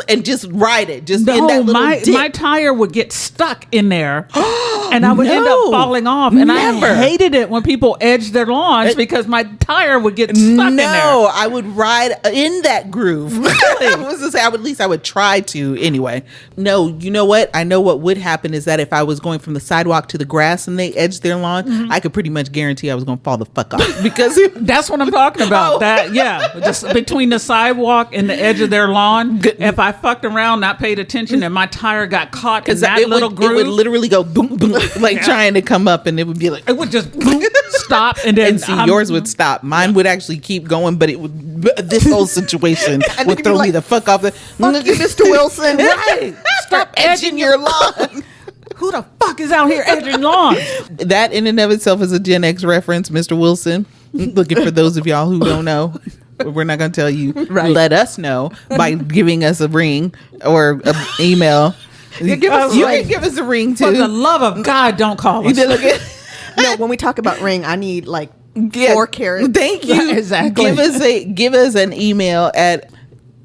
ride it. Just in that No, little my dip. tire would get stuck in there, and I would end up No. falling off. And Never. I hated it when people edged their lawns because my tire would get stuck in there. No, I would ride in that groove. I was gonna say, at least I would try to anyway. No, you know what? I know what would happen is that if I was going from the sidewalk to the grass and they edged their lawn, I could pretty much guarantee I was going to fall the fuck off because That's what I'm talking about. Oh. That just between the sidewalk and the edge of their lawn. If I fucked around, not paid attention, and my tire got caught in that little it groove, would literally go boom, boom, like trying to come up, and it would be like, it would just boom, stop, and then and see, yours would stop. Mine would actually keep going, but it would. This whole situation And would then you'd be throw me like, the fuck off. Fuck you, Mr. Wilson. Right. Stop edging your lawn. Who the fuck is out here edging lawns? That in and of itself is a Gen X reference, Mr. Wilson. Looking for those of y'all who don't know. We're not going to tell you. Right. Let us know by giving us a ring or an email. You can give us a ring too. For the love of God, don't call You us. did look at- No, when we talk about ring, I need like Yeah. 4 carats. Thank you. Exactly. Give us an email at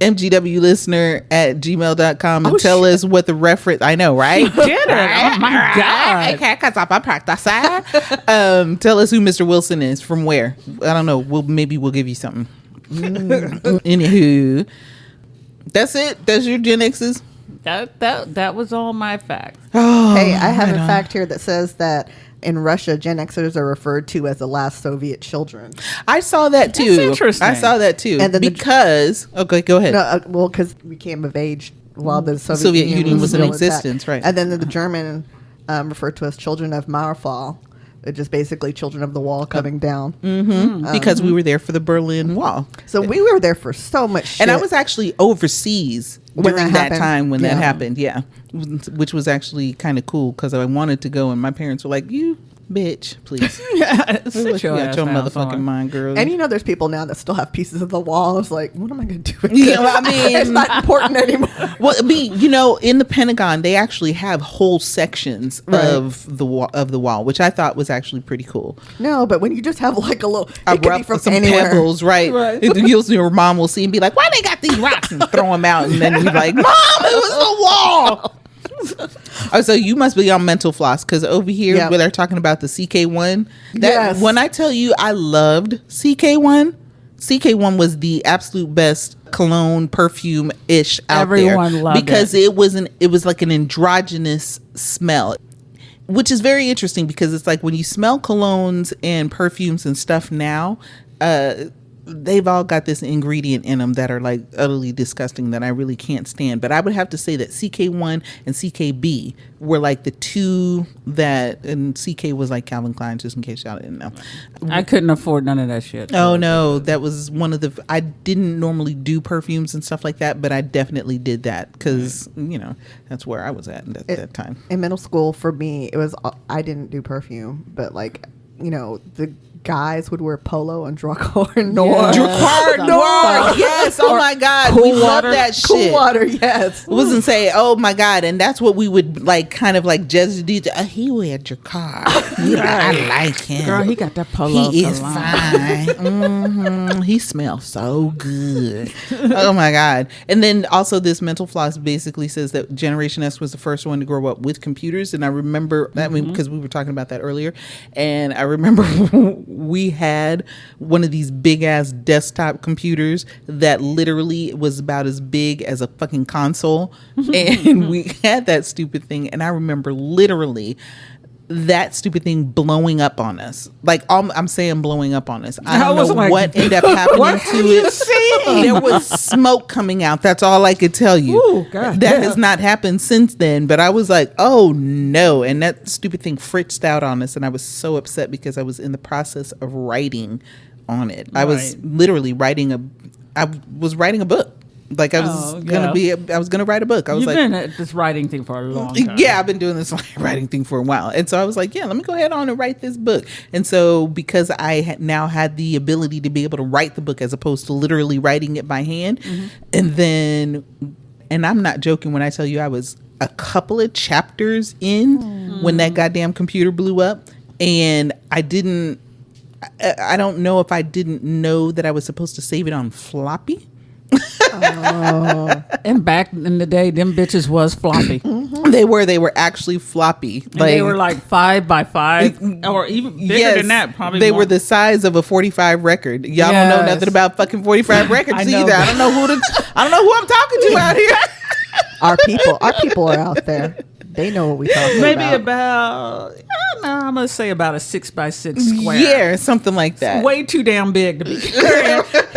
mgwlistener@gmail.com and Oh, tell shit. us what the reference. I know, right? Did it? Oh my God. Okay, cause I'm a practice. Tell us who Mr. Wilson is from where. I don't know. Maybe we'll give you something. Anywho, that's it. That's your Gen X's. That was all my facts. Oh, Hey, I have a fact here that says that in Russia, Gen Xers are referred to as the last Soviet children. I saw that too. interesting. I saw that too. And then because okay, go ahead. No, well, because we came of age while the Soviet Union was in still intact. existence, right. And then the German referred to as children of Mauerfall, which is basically children of the wall coming down. Because we were there for the Berlin Wall. So we were there for so much shit. And I was actually overseas When during that that happened. time when that Yeah. happened. Yeah. Which was actually kind of cool because I wanted to go and my parents were like, you bitch, please. Sit your ass your down motherfucking somewhere. mind, girl. And there's people now that still have pieces of the wall. It's like, what am I going to do with You this? know what I mean? It's not important anymore. Well, in the Pentagon, they actually have whole sections of the wall, which I thought was actually pretty cool. No, but when you just have like a little, it could be from some anywhere. pebbles, right? Your mom will see and be like, "Why they got these rocks?" and throw them out, and then you're like, "Mom, it was the wall." Oh, so you must be on mental floss because over here where they're talking about the CK1. When I tell you I loved CK1. CK1 was the absolute best cologne perfume ish out Everyone there loved because it was like an androgynous smell, which is very interesting because it's like when you smell colognes and perfumes and stuff now, they've all got this ingredient in them that are like utterly disgusting that I really can't stand. But I would have to say that CK1 and CKB were like the two that, and CK was like Calvin Klein, just in case y'all didn't know. I couldn't afford none of that shit. Oh no, that was one of the, I didn't normally do perfumes and stuff like that, but I definitely did that because, that's where I was at that time. In middle school, for me, it was, I didn't do perfume, but like, the guys would wear Polo and Drakkar Noir. Drakkar Noir, yes. Oh my God, we love that shit. Cool water, yes. It wasn't say, oh my God, and that's what we would like, kind of like just do. He wear Drakkar. I like him. Girl, he got that Polo. He is fine. He smells so good. Oh my God. And then also this mental floss basically says that Generation S was the first one to grow up with computers. And I remember that because we were talking about that earlier. And I remember we had one of these big ass desktop computers that literally was about as big as a fucking console. And we had that stupid thing. And I remember literally that stupid thing blowing up on us. Like, I'm saying blowing up on us. I don't know what ended up happening to it. There was smoke coming out. That's all I could tell you. Ooh, God, that has not happened since then. But I was like, oh no. And that stupid thing fritzed out on us. And I was so upset because I was in the process of writing on it. I was literally writing a book. Like I was gonna write a book. I was You've been at this writing thing for a long time. Yeah, I've been doing this writing thing for a while. And so I was like, yeah, let me go ahead on and write this book. And so because I now had the ability to be able to write the book as opposed to literally writing it by hand. And I'm not joking when I tell you I was a couple of chapters in when that goddamn computer blew up. And I don't know if I didn't know that I was supposed to save it on floppy. And back in the day, them bitches was floppy. They were actually floppy. And they were like 5 by 5 or even bigger than that. Probably they more. were the size of a 45 record. Y'all don't know nothing about fucking 45 records either. I don't know who I'm talking to out here. Our people are out there. They know what we talking about. Maybe about, I don't know, I'm going to say about a 6 by 6 square. Yeah, something like that. It's way too damn big to be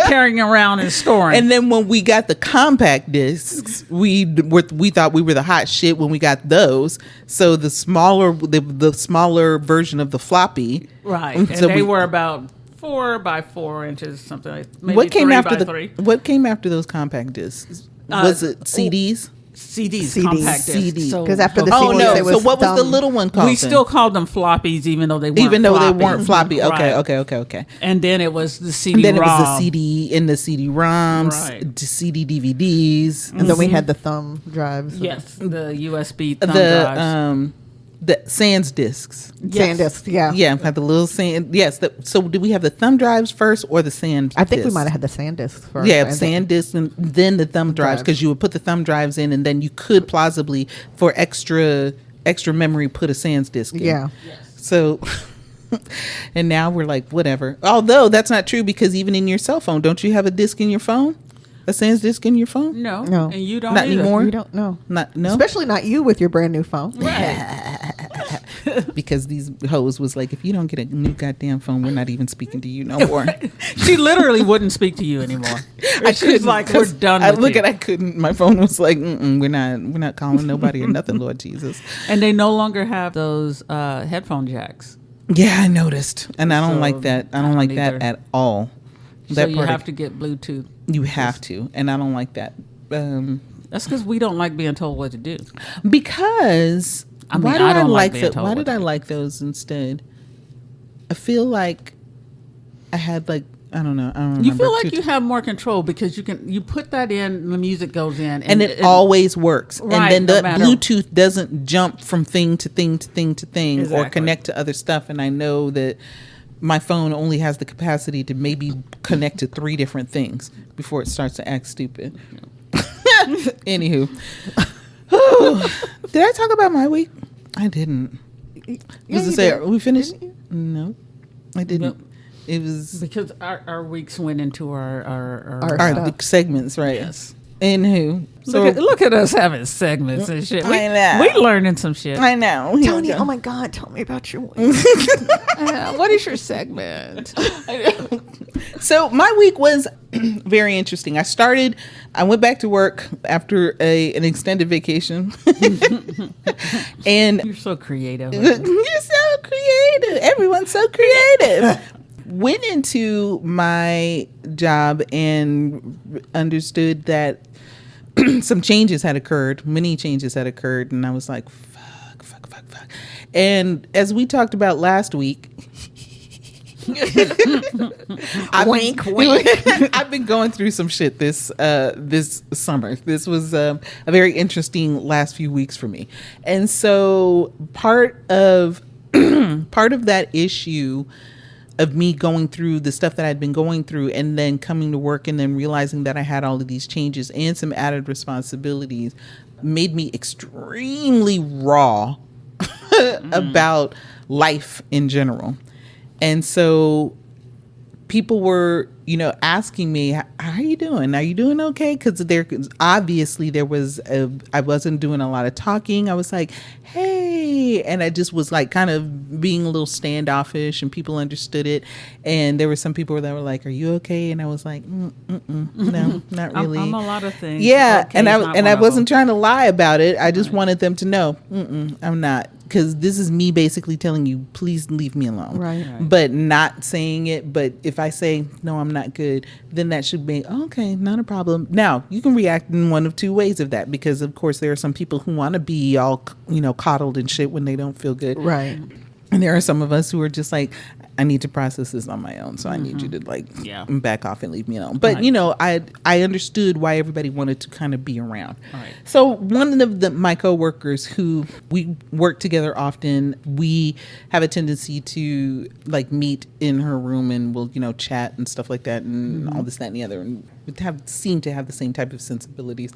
carrying around and storing. And then when we got the compact discs, we thought we were the hot shit when we got those. So the smaller version of the floppy. Right. And so they were about 4 by 4 inches, something like that. Maybe what came 3 after by 3. What came after those compact discs? Was it CDs? CDs, compact discs. Because after the Oh CDs, no! they was So what was the dumb. little one called? We still called them floppies, even though they weren't floppy. Right. Okay. And then it was the CD. And then ROM. it was the CD and the CD-ROMs, Right. CD DVDs, And then we had the thumb drives. Yes, the USB thumb drives. The Sans discs. SanDisk, yeah. Yeah, had the little sand. Yes. So did we have the thumb drives first or the sand? I think we discs? might have had the SanDisk first. Yeah, SanDisk and then the thumb drives because you would put the thumb drives in and then you could plausibly for extra memory put a Sans disc in. Yeah. So and now we're like whatever. Although that's not true because even in your cell phone, don't you have a disc in your phone? A Sans disc in your phone? No, No. and you don't Not either. anymore? You don't know. No. Especially not you with your brand new phone. Right. Because these hoes was like, if you don't get a new goddamn phone, we're not even speaking to you no more. She literally wouldn't speak to you anymore. She's couldn't, like, we're 'cause done I with you. I couldn't. My phone was like, we're not calling nobody or nothing, Lord Jesus. And they no longer have those headphone jacks. Yeah, I noticed, and I don't So, like that. I I don't don't like that either. at all. So you have to get Bluetooth. You have to, and I don't like that. That's because we don't like being told what to do. Because I mean, why did I I don't like like being that? told Why what did to I do. like those instead? I feel like I had like, I don't know. I don't You remember. feel like you have more control because you put that in, the music goes in, and it always works. Right, and then no the matter. Bluetooth doesn't jump from thing to thing to thing to thing or Exactly. connect to other stuff. And I know that my phone only has the capacity to maybe connect to 3 different things before it starts to act stupid. Anywho. Did I talk about my week? I didn't. Was it say, are we finished? No, I didn't. Nope. It was because our weeks went into our our segments, right? Yes. Anywho. Look at us having segments and shit. I know. We learning some shit. I know. Here we Toni, go. oh my God, tell me about your week. What is your segment? So my week was very interesting. I went back to work after an extended vacation. And You're so creative. you're so creative. Everyone's so creative. Went into my job and understood that some changes had occurred. Many changes had occurred. And I was like, fuck. And as we talked about last week, Wink. I've been going through some shit this summer. This was a very interesting last few weeks for me, and so part of that issue of me going through the stuff that I'd been going through, and then coming to work, and then realizing that I had all of these changes and some added responsibilities, made me extremely raw about life in general. And so people were, asking me, how are you doing? Are you doing okay? Because there was, I wasn't doing a lot of talking. I was like, hey. And I just was like kind of being a little standoffish, and people understood it. And there were some people that were like, are you okay? And I was like, no, not really. I'm a lot of things. Yeah. Okay, And it's not I one of wasn't them. trying to lie about it. I just wanted them to know, I'm not. Because this is me basically telling you, please leave me alone. Right. But not saying it. But if I say, no, I'm not good, then that should be, okay, not a problem. Now, you can react in one of 2 ways of that. Because, of course, there are some people who want to be all, coddled and shit when they don't feel good. Right. And there are some of us who are just like, I need to process this on my own. So I need you to back off and leave me alone. But, I understood why everybody wanted to kind of be around. Right. So one of my coworkers who we work together often, we have a tendency to like meet in her room, and we'll, chat and stuff like that, and all this, that, and the other. And we seem to have the same type of sensibilities.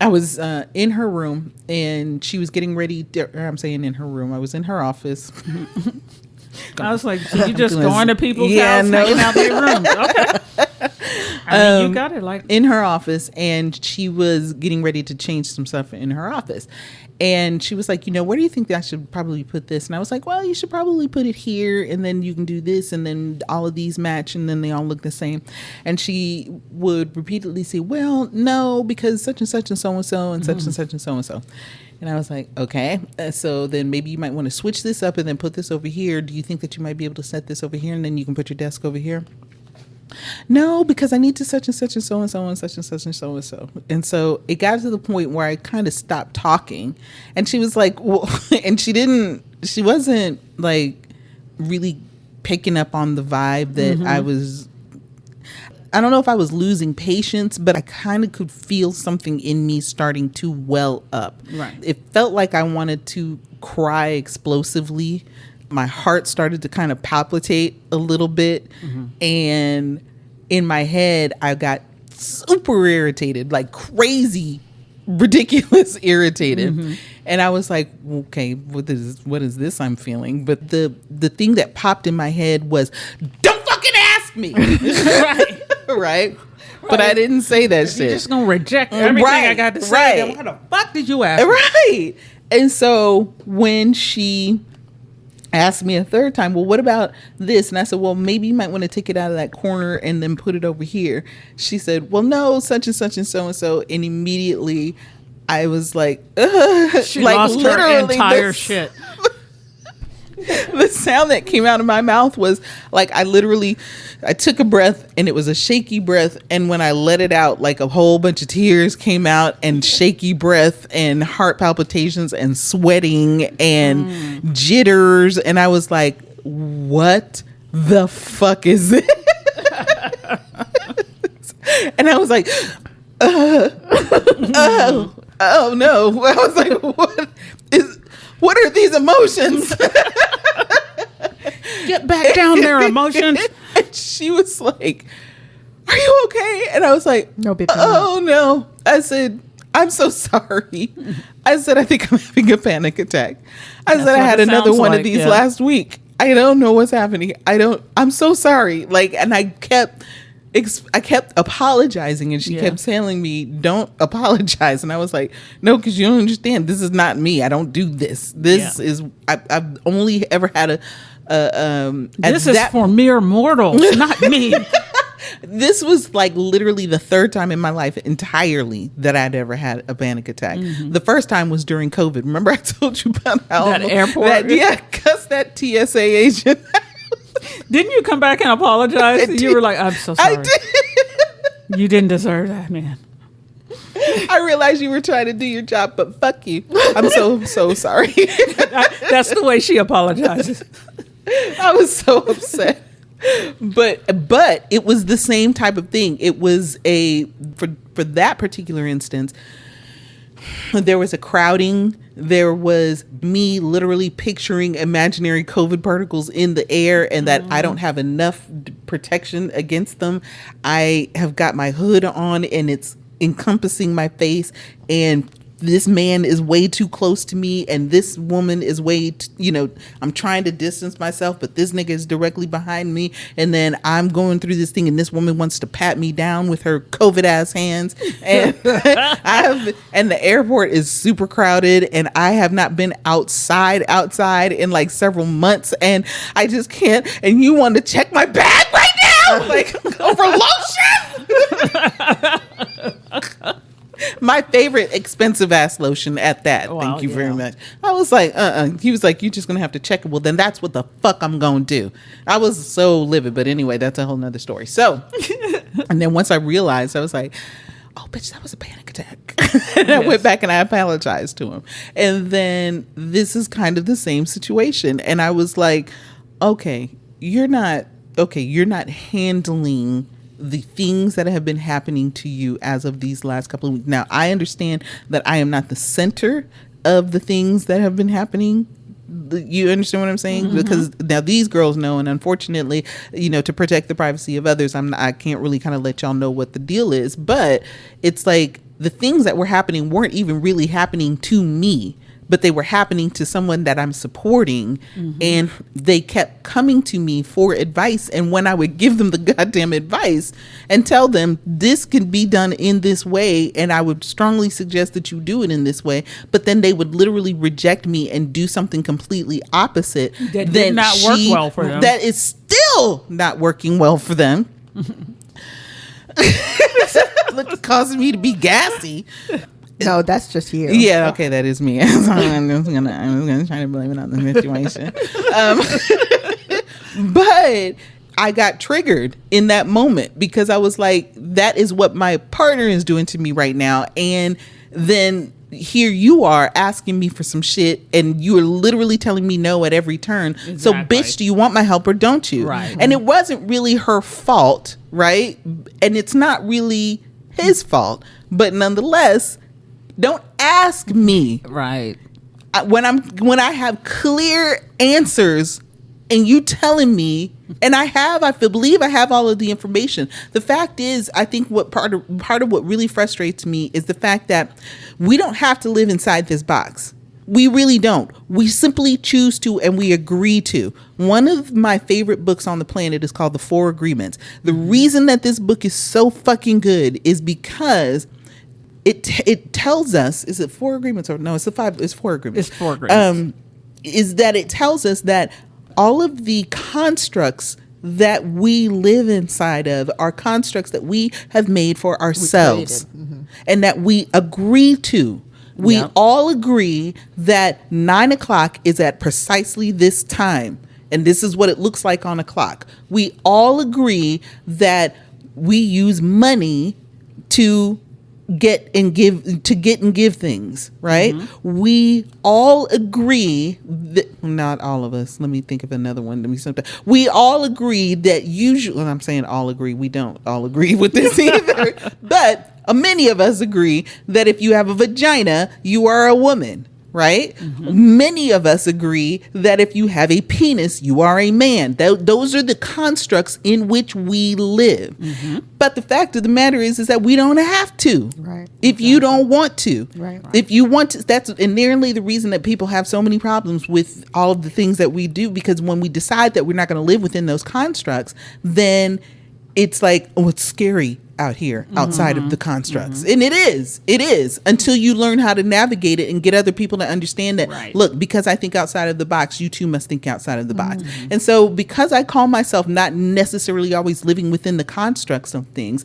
I was in her room, and she was getting ready. I'm saying in her room. I was in her office. I was like, so you just doing going to people's yeah, house, no. hanging out their rooms. Okay. I mean, you got it. Like in her office, and she was getting ready to change some stuff in her office. And she was like, where do you think that I should probably put this? And I was like, well, you should probably put it here, and then you can do this, and then all of these match, and then they all look the same. And she would repeatedly say, well, no, because such and such and so and so and such and such and so and so. And I was like, okay, so then maybe you might want to switch this up and then put this over here. Do you think that you might be able to set this over here, and then you can put your desk over here? No, because I need to such and such and so and so and such and such and so and so. And so it got to the point where I kind of stopped talking, and she was like, well, and she wasn't like really picking up on the vibe that I don't know if I was losing patience, but I kind of could feel something in me starting to well up. Right. It felt like I wanted to cry explosively. My heart started to kind of palpitate a little bit. And in my head, I got super irritated, like crazy, ridiculous irritated. And I was like, okay, what is this I'm feeling? But the thing that popped in my head was, don't fucking ask me. right. Right? But I didn't say that shit. You're just gonna reject everything I got to say. Right. Then why the fuck did you ask? Me? Right. And so when she asked me a third time, well, what about this? And I said, well, maybe you might want to take it out of that corner and then put it over here. She said, well, no, such and such and so and so. And immediately I was like, She like lost her literally entire shit. The sound that came out of my mouth was like, I took a breath, and it was a shaky breath. And when I let it out, like a whole bunch of tears came out, and shaky breath and heart palpitations and sweating and jitters. And I was like, what the fuck is this? And I was like, oh no. I was like, what are these emotions? Get back down there, emotions. And she was like, are you okay? And I was like, No, bitch, oh no. I said, I'm so sorry. I said, I think I'm having a panic attack. I said, I had another one of these last week. I don't know what's happening. I'm so sorry. Like, and I kept apologizing, and she kept telling me, don't apologize. And I was like, no, because you don't understand. This is not me. I don't do this. This is, I've only ever had this is for mere mortals, not me. This was like literally the third time in my life entirely that I'd ever had a panic attack. The first time was during COVID. Remember I told you about how that airport? Because that TSA agent. Didn't you come back and apologize? You were like, I'm so sorry. I did. You didn't deserve that, man. I realized you were trying to do your job, but fuck you. I'm so sorry. That's the way she apologizes. I was so upset. But it was the same type of thing. It was for that particular instance, there was a crowding. There was me literally picturing imaginary COVID particles in the air, and that I don't have enough protection against them. I have got my hood on and it's encompassing my face, and this man is way too close to me, and this woman is I'm trying to distance myself, but this nigga is directly behind me, and then I'm going through this thing, and this woman wants to pat me down with her COVID ass hands, and and the airport is super crowded, and I have not been outside in like several months, and I just can't, and you want to check my bag right now, like over lotion. My favorite expensive ass lotion at that. Wow, thank you very much. I was like, He was like, you're just going to have to check it. Well, then that's what the fuck I'm going to do. I was so livid. But anyway, that's a whole nother story. So, and then once I realized, I was like, oh, bitch, that was a panic attack. And I went back and I apologized to him. And then this is kind of the same situation. And I was like, okay, you're not handling the things that have been happening to you as of these last couple of weeks. Now, I understand that I am not the center of the things that have been happening. You understand what I'm saying? Mm-hmm. Because now these girls know, and unfortunately, to protect the privacy of others, I can't really kind of let y'all know what the deal is. But it's like the things that were happening weren't even really happening to me, but they were happening to someone that I'm supporting, and they kept coming to me for advice. And when I would give them the goddamn advice and tell them this can be done in this way, and I would strongly suggest that you do it in this way, but then they would literally reject me and do something completely opposite. That did not work well for them. That is still not working well for them. Look, causing me to be gassy. No, that's just you. Yeah, okay, that is me. I'm gonna try to blame it on the situation. But I got triggered in that moment because I was like, that is what my partner is doing to me right now. And then here you are asking me for some shit, and you are literally telling me no at every turn. Exactly. So bitch, do you want my help or don't you? Right. And it wasn't really her fault, right? And it's not really his fault, but nonetheless, don't ask me. Right. When I have clear answers and you telling me, and I believe I have all of the information. The fact is, I think what part of what really frustrates me is the fact that we don't have to live inside this box. We really don't. We simply choose to, and we agree to. One of my favorite books on the planet is called The 4 Agreements. The reason that this book is so fucking good is because it tells us, is it 4 agreements or no? It's 5. It's 4 agreements. It's 4 agreements. Is that it tells us that all of the constructs that we live inside of are constructs that we have made for ourselves, and that we agree to. We all agree that 9 o'clock is at precisely this time, and this is what it looks like on a clock. We all agree that we use money to get and give things, right? We all agree that not all of us. Let me think of another one. We all agree that usually, and I'm saying all agree, we don't all agree with this either, but many of us agree that if you have a vagina, you are a woman. Right? Many of us agree that if you have a penis, you are a man. Those are the constructs in which we live. But the fact of the matter is that we don't have to. Right. If you don't want to. Right. If you want to, that's inherently the reason that people have so many problems with all of the things that we do, because when we decide that we're not going to live within those constructs, then it's like, oh, it's scary out here outside of the constructs. And it is until you learn how to navigate it and get other people to understand that, look, because I think outside of the box, you too must think outside of the box. And so because I call myself not necessarily always living within the constructs of things,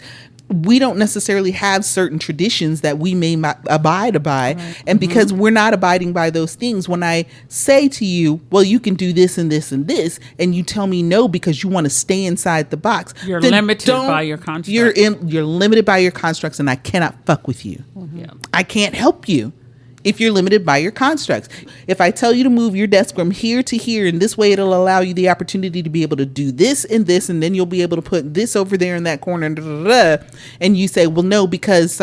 we don't necessarily have certain traditions that we may abide by. And because we're not abiding by those things, when I say to you, well, you can do this and this and this, and you tell me no because you want to stay inside the box, you're limited by your constructs. You're limited by your constructs, and I cannot fuck with you. I can't help you if you're limited by your constructs. If I tell you to move your desk from here to here, in this way, it'll allow you the opportunity to be able to do this and this, and then you'll be able to put this over there in that corner, and you say, well, no, because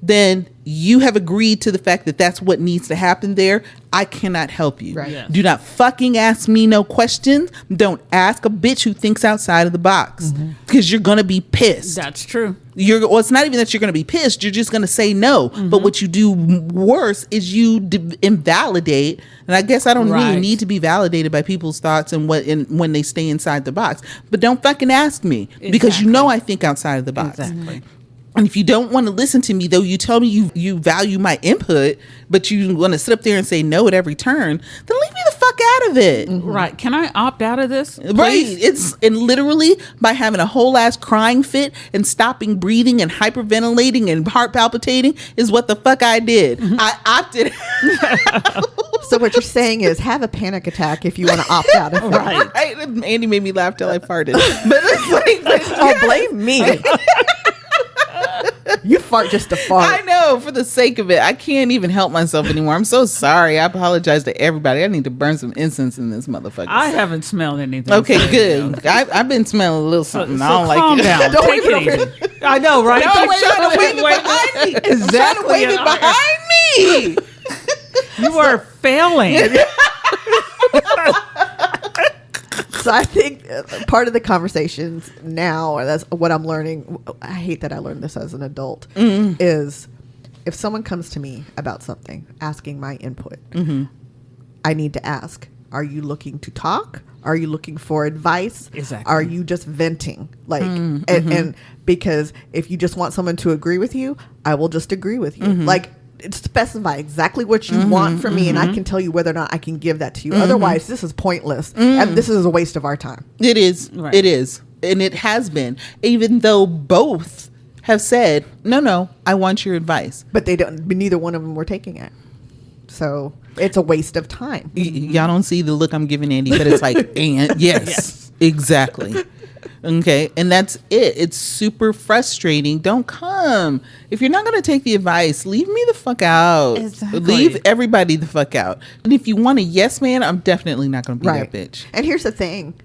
then you have agreed to the fact that that's what needs to happen there. I cannot help you. Right. Yes. Do not fucking ask me no questions. Don't ask a bitch who thinks outside of the box, because you're going to be pissed. That's true. Well, it's not even that you're going to be pissed. You're just going to say no. But what you do worse is you invalidate. And I guess I don't really need to be validated by people's thoughts and when they stay inside the box. But don't fucking ask me because you know I think outside of the box. Exactly. And if you don't want to listen to me, though, you tell me you value my input, but you want to sit up there and say no at every turn, then leave me the fuck out of it. Right. Can I opt out of this? Right. And literally by having a whole ass crying fit and stopping breathing and hyperventilating and heart palpitating is what the fuck I did. I opted out. So what you're saying is have a panic attack if you want to opt out of it. Right. Andy made me laugh till I farted. But it's like, oh, blame me. You fart just to fart. I know, for the sake of it. I can't even help myself anymore. I'm so sorry. I apologize to everybody. I need to burn some incense in this motherfucker. I haven't smelled anything. Okay, good. I've been smelling a little something. So I don't calm like it. down. Don't Take wave it easy. I know, right? No, I'm trying to wave it behind me. Exactly. I'm trying to wave it behind me. You are failing. So I think part of the conversations now, and that's what I'm learning. I hate that I learned this as an adult, is if someone comes to me about something, asking my input, I need to ask, are you looking to talk? Are you looking for advice? Exactly. Are you just venting? Like, and because if you just want someone to agree with you, I will just agree with you. Like, specify exactly what you want from me, and I can tell you whether or not I can give that to you. Otherwise, this is pointless, and this is a waste of our time. It is. Right. It is. And it has been, even though both have said, no, I want your advice. But they don't. But neither one of them were taking it, so it's a waste of time. Y'all don't see the look I'm giving Andy, but it's like, and yes, exactly. Okay, and that's it. It's super frustrating. Don't come. If you're not going to take the advice, leave me the fuck out. Exactly. Leave everybody the fuck out. And if you want a yes man, I'm definitely not going to be that bitch. And here's the thing.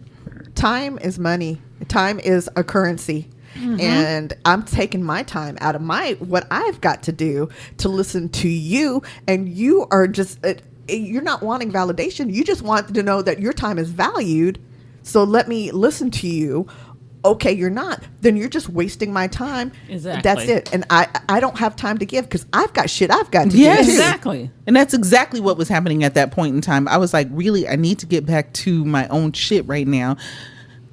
Time is money. Time is a currency. And I'm taking my time out of what I've got to do to listen to you. And you are just, you're not wanting validation. You just want to know that your time is valued. So let me listen to you. Okay, you're not. Then you're just wasting my time. Exactly. That's it. And I don't have time to give because I've got shit I've got to do. Yes. Exactly. And that's exactly what was happening at that point in time. I was like, really, I need to get back to my own shit right now.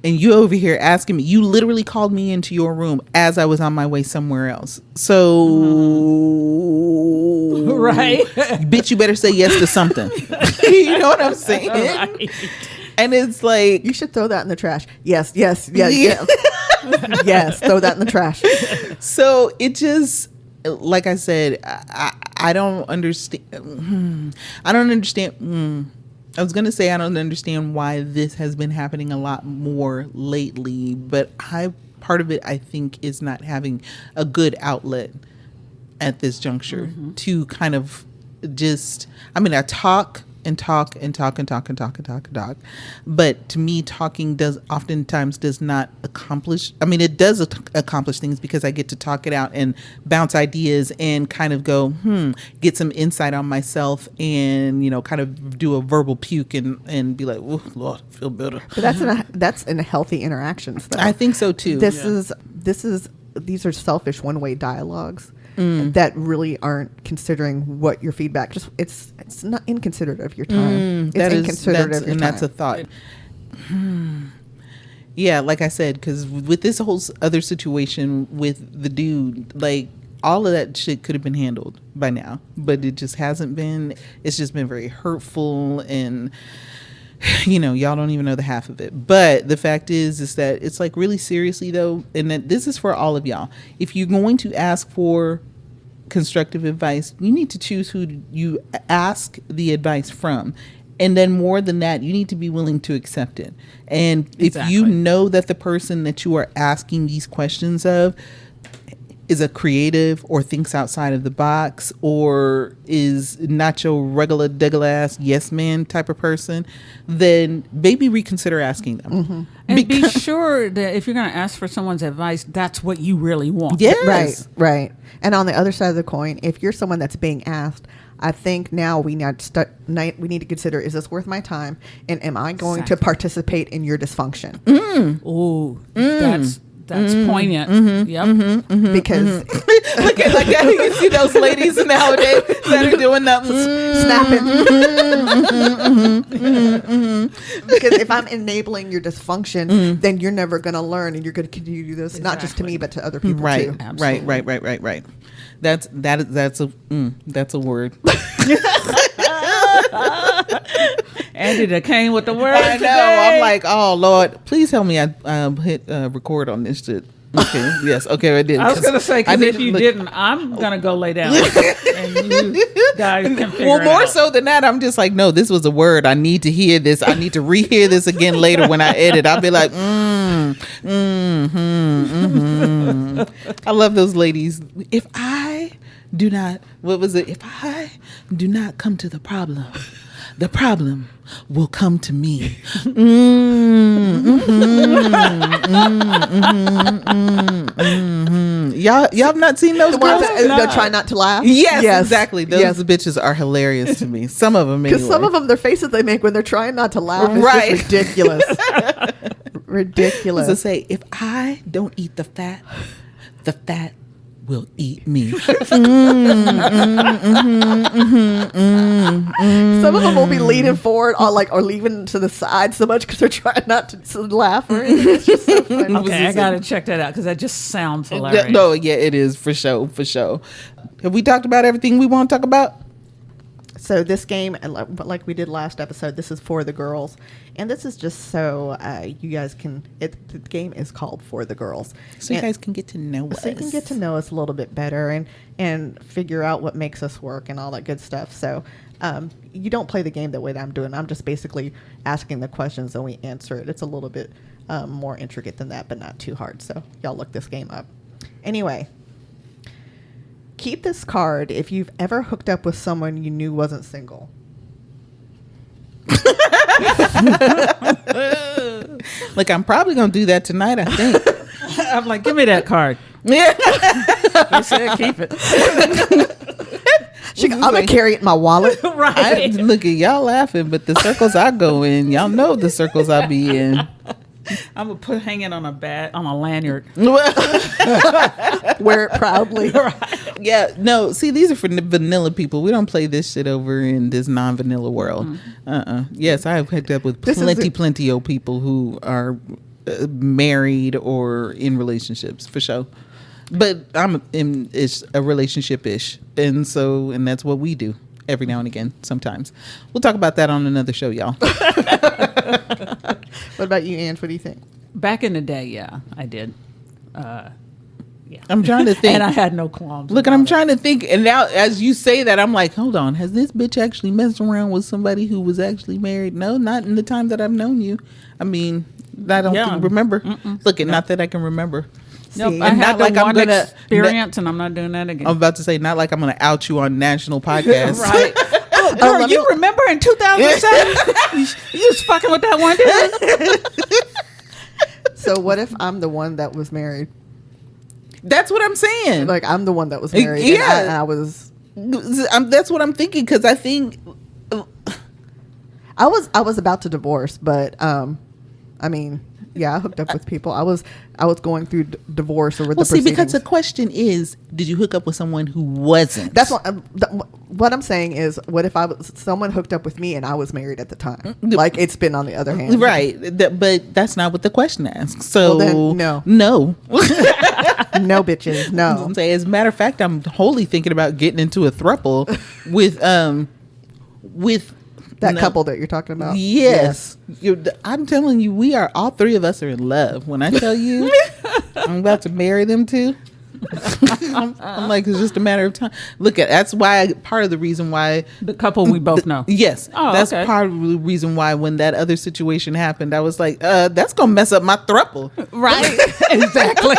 And you over here asking me, you literally called me into your room as I was on my way somewhere else. So, Right. bitch, you better say yes to something. You know what I'm saying? Right. And it's like, You should throw that in the trash. Yes. Yes, throw that in the trash. so it just, like I said, I don't understand. I don't understand. I was going to say I don't understand why this has been happening a lot more lately, but part of it, I think, is not having a good outlet at this juncture to kind of just, I mean, I talk and talk and talk and talk and talk and talk and talk. But to me, talking oftentimes does not accomplish. I mean, it does accomplish things because I get to talk it out and bounce ideas and kind of go, get some insight on myself and, kind of do a verbal puke and be like, oh, Lord, I feel better. But that's in healthy interactions, though. I think so too. These are selfish one-way dialogues that really aren't considering what your feedback. Just it's not inconsiderate of your time. It's inconsiderate of your time. And that's a thought. Yeah, like I said, because with this whole other situation with the dude, like all of that shit could have been handled by now, but it just hasn't been. It's just been very hurtful and. Y'all don't even know the half of it. But the fact is that it's like really seriously though, and that this is for all of y'all. If you're going to ask for constructive advice, you need to choose who you ask the advice from. And then more than that, you need to be willing to accept it. And if you know that the person that you are asking these questions of is a creative or thinks outside of the box or is not your regular degular ass yes man type of person, then maybe reconsider asking them. And be sure that if you're going to ask for someone's advice, that's what you really want. Yes. Right. And on the other side of the coin, if you're someone that's being asked, I think now we need to consider, is this worth my time? And am I going to participate in your dysfunction? Oh, that's poignant. Yep. Because look at like you see those ladies nowadays that are doing that snapping. Because if I'm enabling your dysfunction, then you're never going to learn, and you're going to continue to do this not just to me but to other people too. Right. That's a word. Andy that came with the word. I know. Today. I'm like, oh Lord, please help me. I hit record on this shit. Okay. Yes. Okay. I did. I was gonna say because if you didn't, I'm gonna go lay down, and you guys can figure it out. Well, more so than that, I'm just like, no, this was a word. I need to hear this. I need to rehear this again later when I edit. I'll be like, I love those ladies. If I do not come to the problem will come to me. Y'all have not seen those girls? They'll try not to laugh. Yes, exactly. Those bitches are hilarious to me. Some of them, because some of them, their faces they make when they're trying not to laugh, is just ridiculous. Ridiculous. So say, if I don't eat the fat will eat me. Some of them will be leaning forward or leaning to the side so much because they're trying not to laugh or anything. It's just so funny. Okay, I gotta check that out because that just sounds hilarious. No, yeah, it is for sure. Have we talked about everything we want to talk about? So this game, like we did last episode, this is for the girls, and this is just so you guys can. The game is called For the Girls, so you guys can get to know us. So you can get to know us a little bit better and figure out what makes us work and all that good stuff. So you don't play the game the way that I'm doing. I'm just basically asking the questions and we answer it. It's a little bit more intricate than that, but not too hard. So y'all look this game up. Anyway. Keep this card if you've ever hooked up with someone you knew wasn't single. Like, I'm probably going to do that tonight, I think. I'm like, give me that card. Yeah. I said, keep it. I'm going to carry it in my wallet. Right. Look at y'all laughing, but the circles I go in, y'all know the circles I be in. I'm going to hang it on a lanyard. Wear it proudly. Right. Yeah, no, see, these are for vanilla people. We don't play this shit over in this non-vanilla world. Yes, I have hooked up with plenty of people who are married or in relationships, for sure. But I'm in a relationship-ish. And that's what we do every now and again, sometimes. We'll talk about that on another show, y'all. What about you, Ange? What do you think? Back in the day, yeah, I did. Yeah. I'm trying to think. And I had no qualms. Look, and I'm trying to think. And now, as you say that, I'm like, hold on. Has this bitch actually messed around with somebody who was actually married? No, not in the time that I've known you. I mean, I don't remember. Look, not that I can remember. Nope, I had like one experience, and I'm not doing that again. I'm about to say, not like I'm going to out you on national podcast. Right. Girl, you remember in 2007? you was fucking with that one dude? So what if I'm the one that was married? That's what I'm saying. Like I'm the one that was married. Yeah. And I was. That's what I'm thinking, because I think I was about to divorce, but I mean, yeah, I hooked up with people. I was going through divorce or with the proceedings. because the question is, did you hook up with someone who wasn't? That's what I'm saying is, what if someone hooked up with me and I was married at the time? Like it's been on the other hand, right? But that's not what the question asks. So well, then, no. No, bitches, no. I'm saying, as a matter of fact, I'm wholly thinking about getting into a throuple with that couple that you're talking about. Yes. I'm telling you, all three of us are in love. When I tell you I'm about to marry them too, I'm like, it's just a matter of time. That's why, part of the reason why The couple we both know. Yes. Oh, that's okay. part of the reason why when that other situation happened, I was like, that's going to mess up my throuple. Right? Exactly.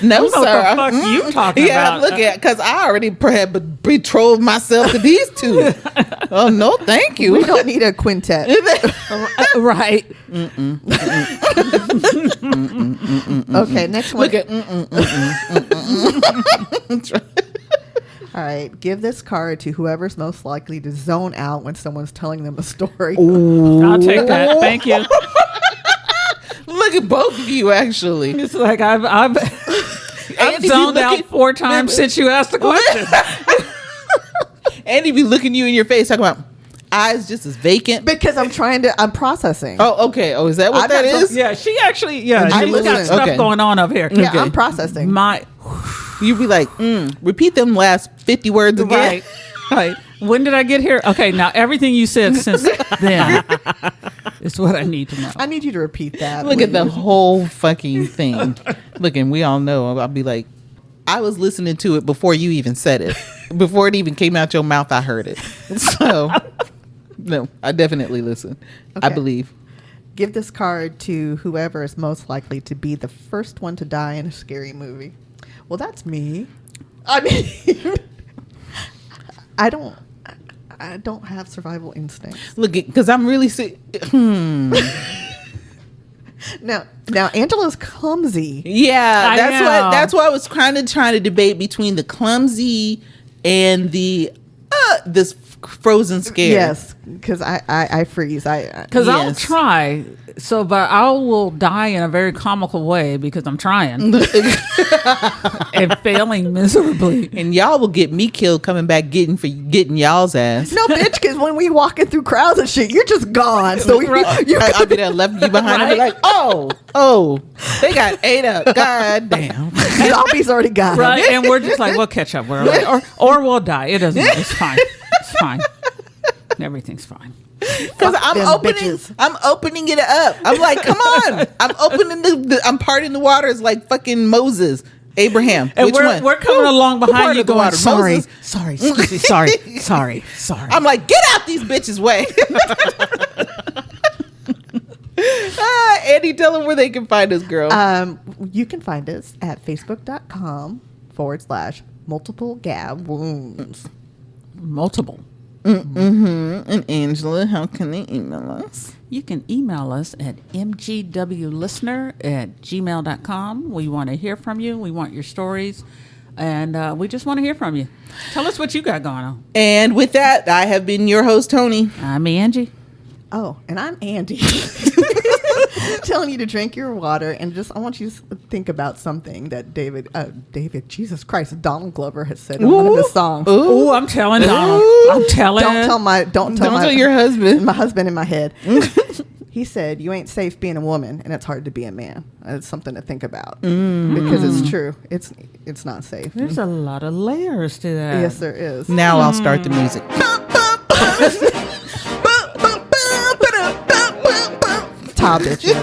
No, What sir. the fuck you talking about? Yeah, because I already had betrothed myself to these two. Oh, no, thank you. We don't need a quintet. Right. Okay, next one. Look at All right, give this card to whoever's most likely to zone out when someone's telling them a story. I'll take that. Thank you. Look at both of you, actually. It's like I've Andy be zoned out looking- 4 times since you asked the question. Andy be looking you in your face, talking about eyes just as vacant. Because I'm processing. Oh, okay. Oh, is that what that is? Yeah, she actually, she's listen. got stuff Okay. going on up here. Yeah, okay. I'm processing. You'd be like, repeat them last 50 words again. Right. Right. When did I get here? Okay, now everything you said since then is what I need to know. I need you to repeat that. Look at the whole fucking thing. Look, and we all know, I'll be like, I was listening to it before you even said it. Before it even came out your mouth, I heard it. So, no, I definitely listen. I Okay. believe. Give this card to whoever is most likely to be the first one to die in a scary movie. Well, that's me. I mean, I don't have survival instincts. Look, because I'm really sick. Now Angela's clumsy. Yeah, I that's know. that's why I was kind of trying to debate between the clumsy and the this frozen scare. Yes, because I freeze. Because I'll Yes. try, but I will die in a very comical way because I'm trying and failing miserably. And y'all will get me killed coming back getting y'all's ass. No, bitch, because when we walking through crowds and shit, you're just gone. So I'll be there, left you behind, and be like, oh, they got ate up. God damn. zombies already got him. Right, and we're just like, we'll catch up, or we'll die. It doesn't matter. It's fine. It's fine. Everything's fine. Because them bitches. I'm opening it up. I'm like, come on. I'm opening I'm parting the waters like fucking Moses. Abraham. And Which one? we're coming along Who behind parted you the going, water? sorry, Moses? sorry, excuse me, sorry. I'm like, get out these bitches' way. Andy, tell them where they can find us, girl. You can find us at facebook.com/multiple Gab Wounds. Multiple. And Angela, how can they email us? You can email us at mgwlistener@gmail.com. We want to hear from you. We want your stories. And we just want to hear from you. Tell us what you got going on. And with that, I have been your host, Toni. I'm Angie. Oh, and I'm Andi. Telling you to drink your water, and I want you to think about something that David, Jesus Christ, Donald Glover has said in one of his songs. Oh, I'm telling Donald. I'm telling. Don't tell your husband. My husband in my head. He said, "You ain't safe being a woman, and it's hard to be a man." It's something to think about because it's true. It's not safe. There's a lot of layers to that. Yes, there is. Now I'll start the music. Top bitches.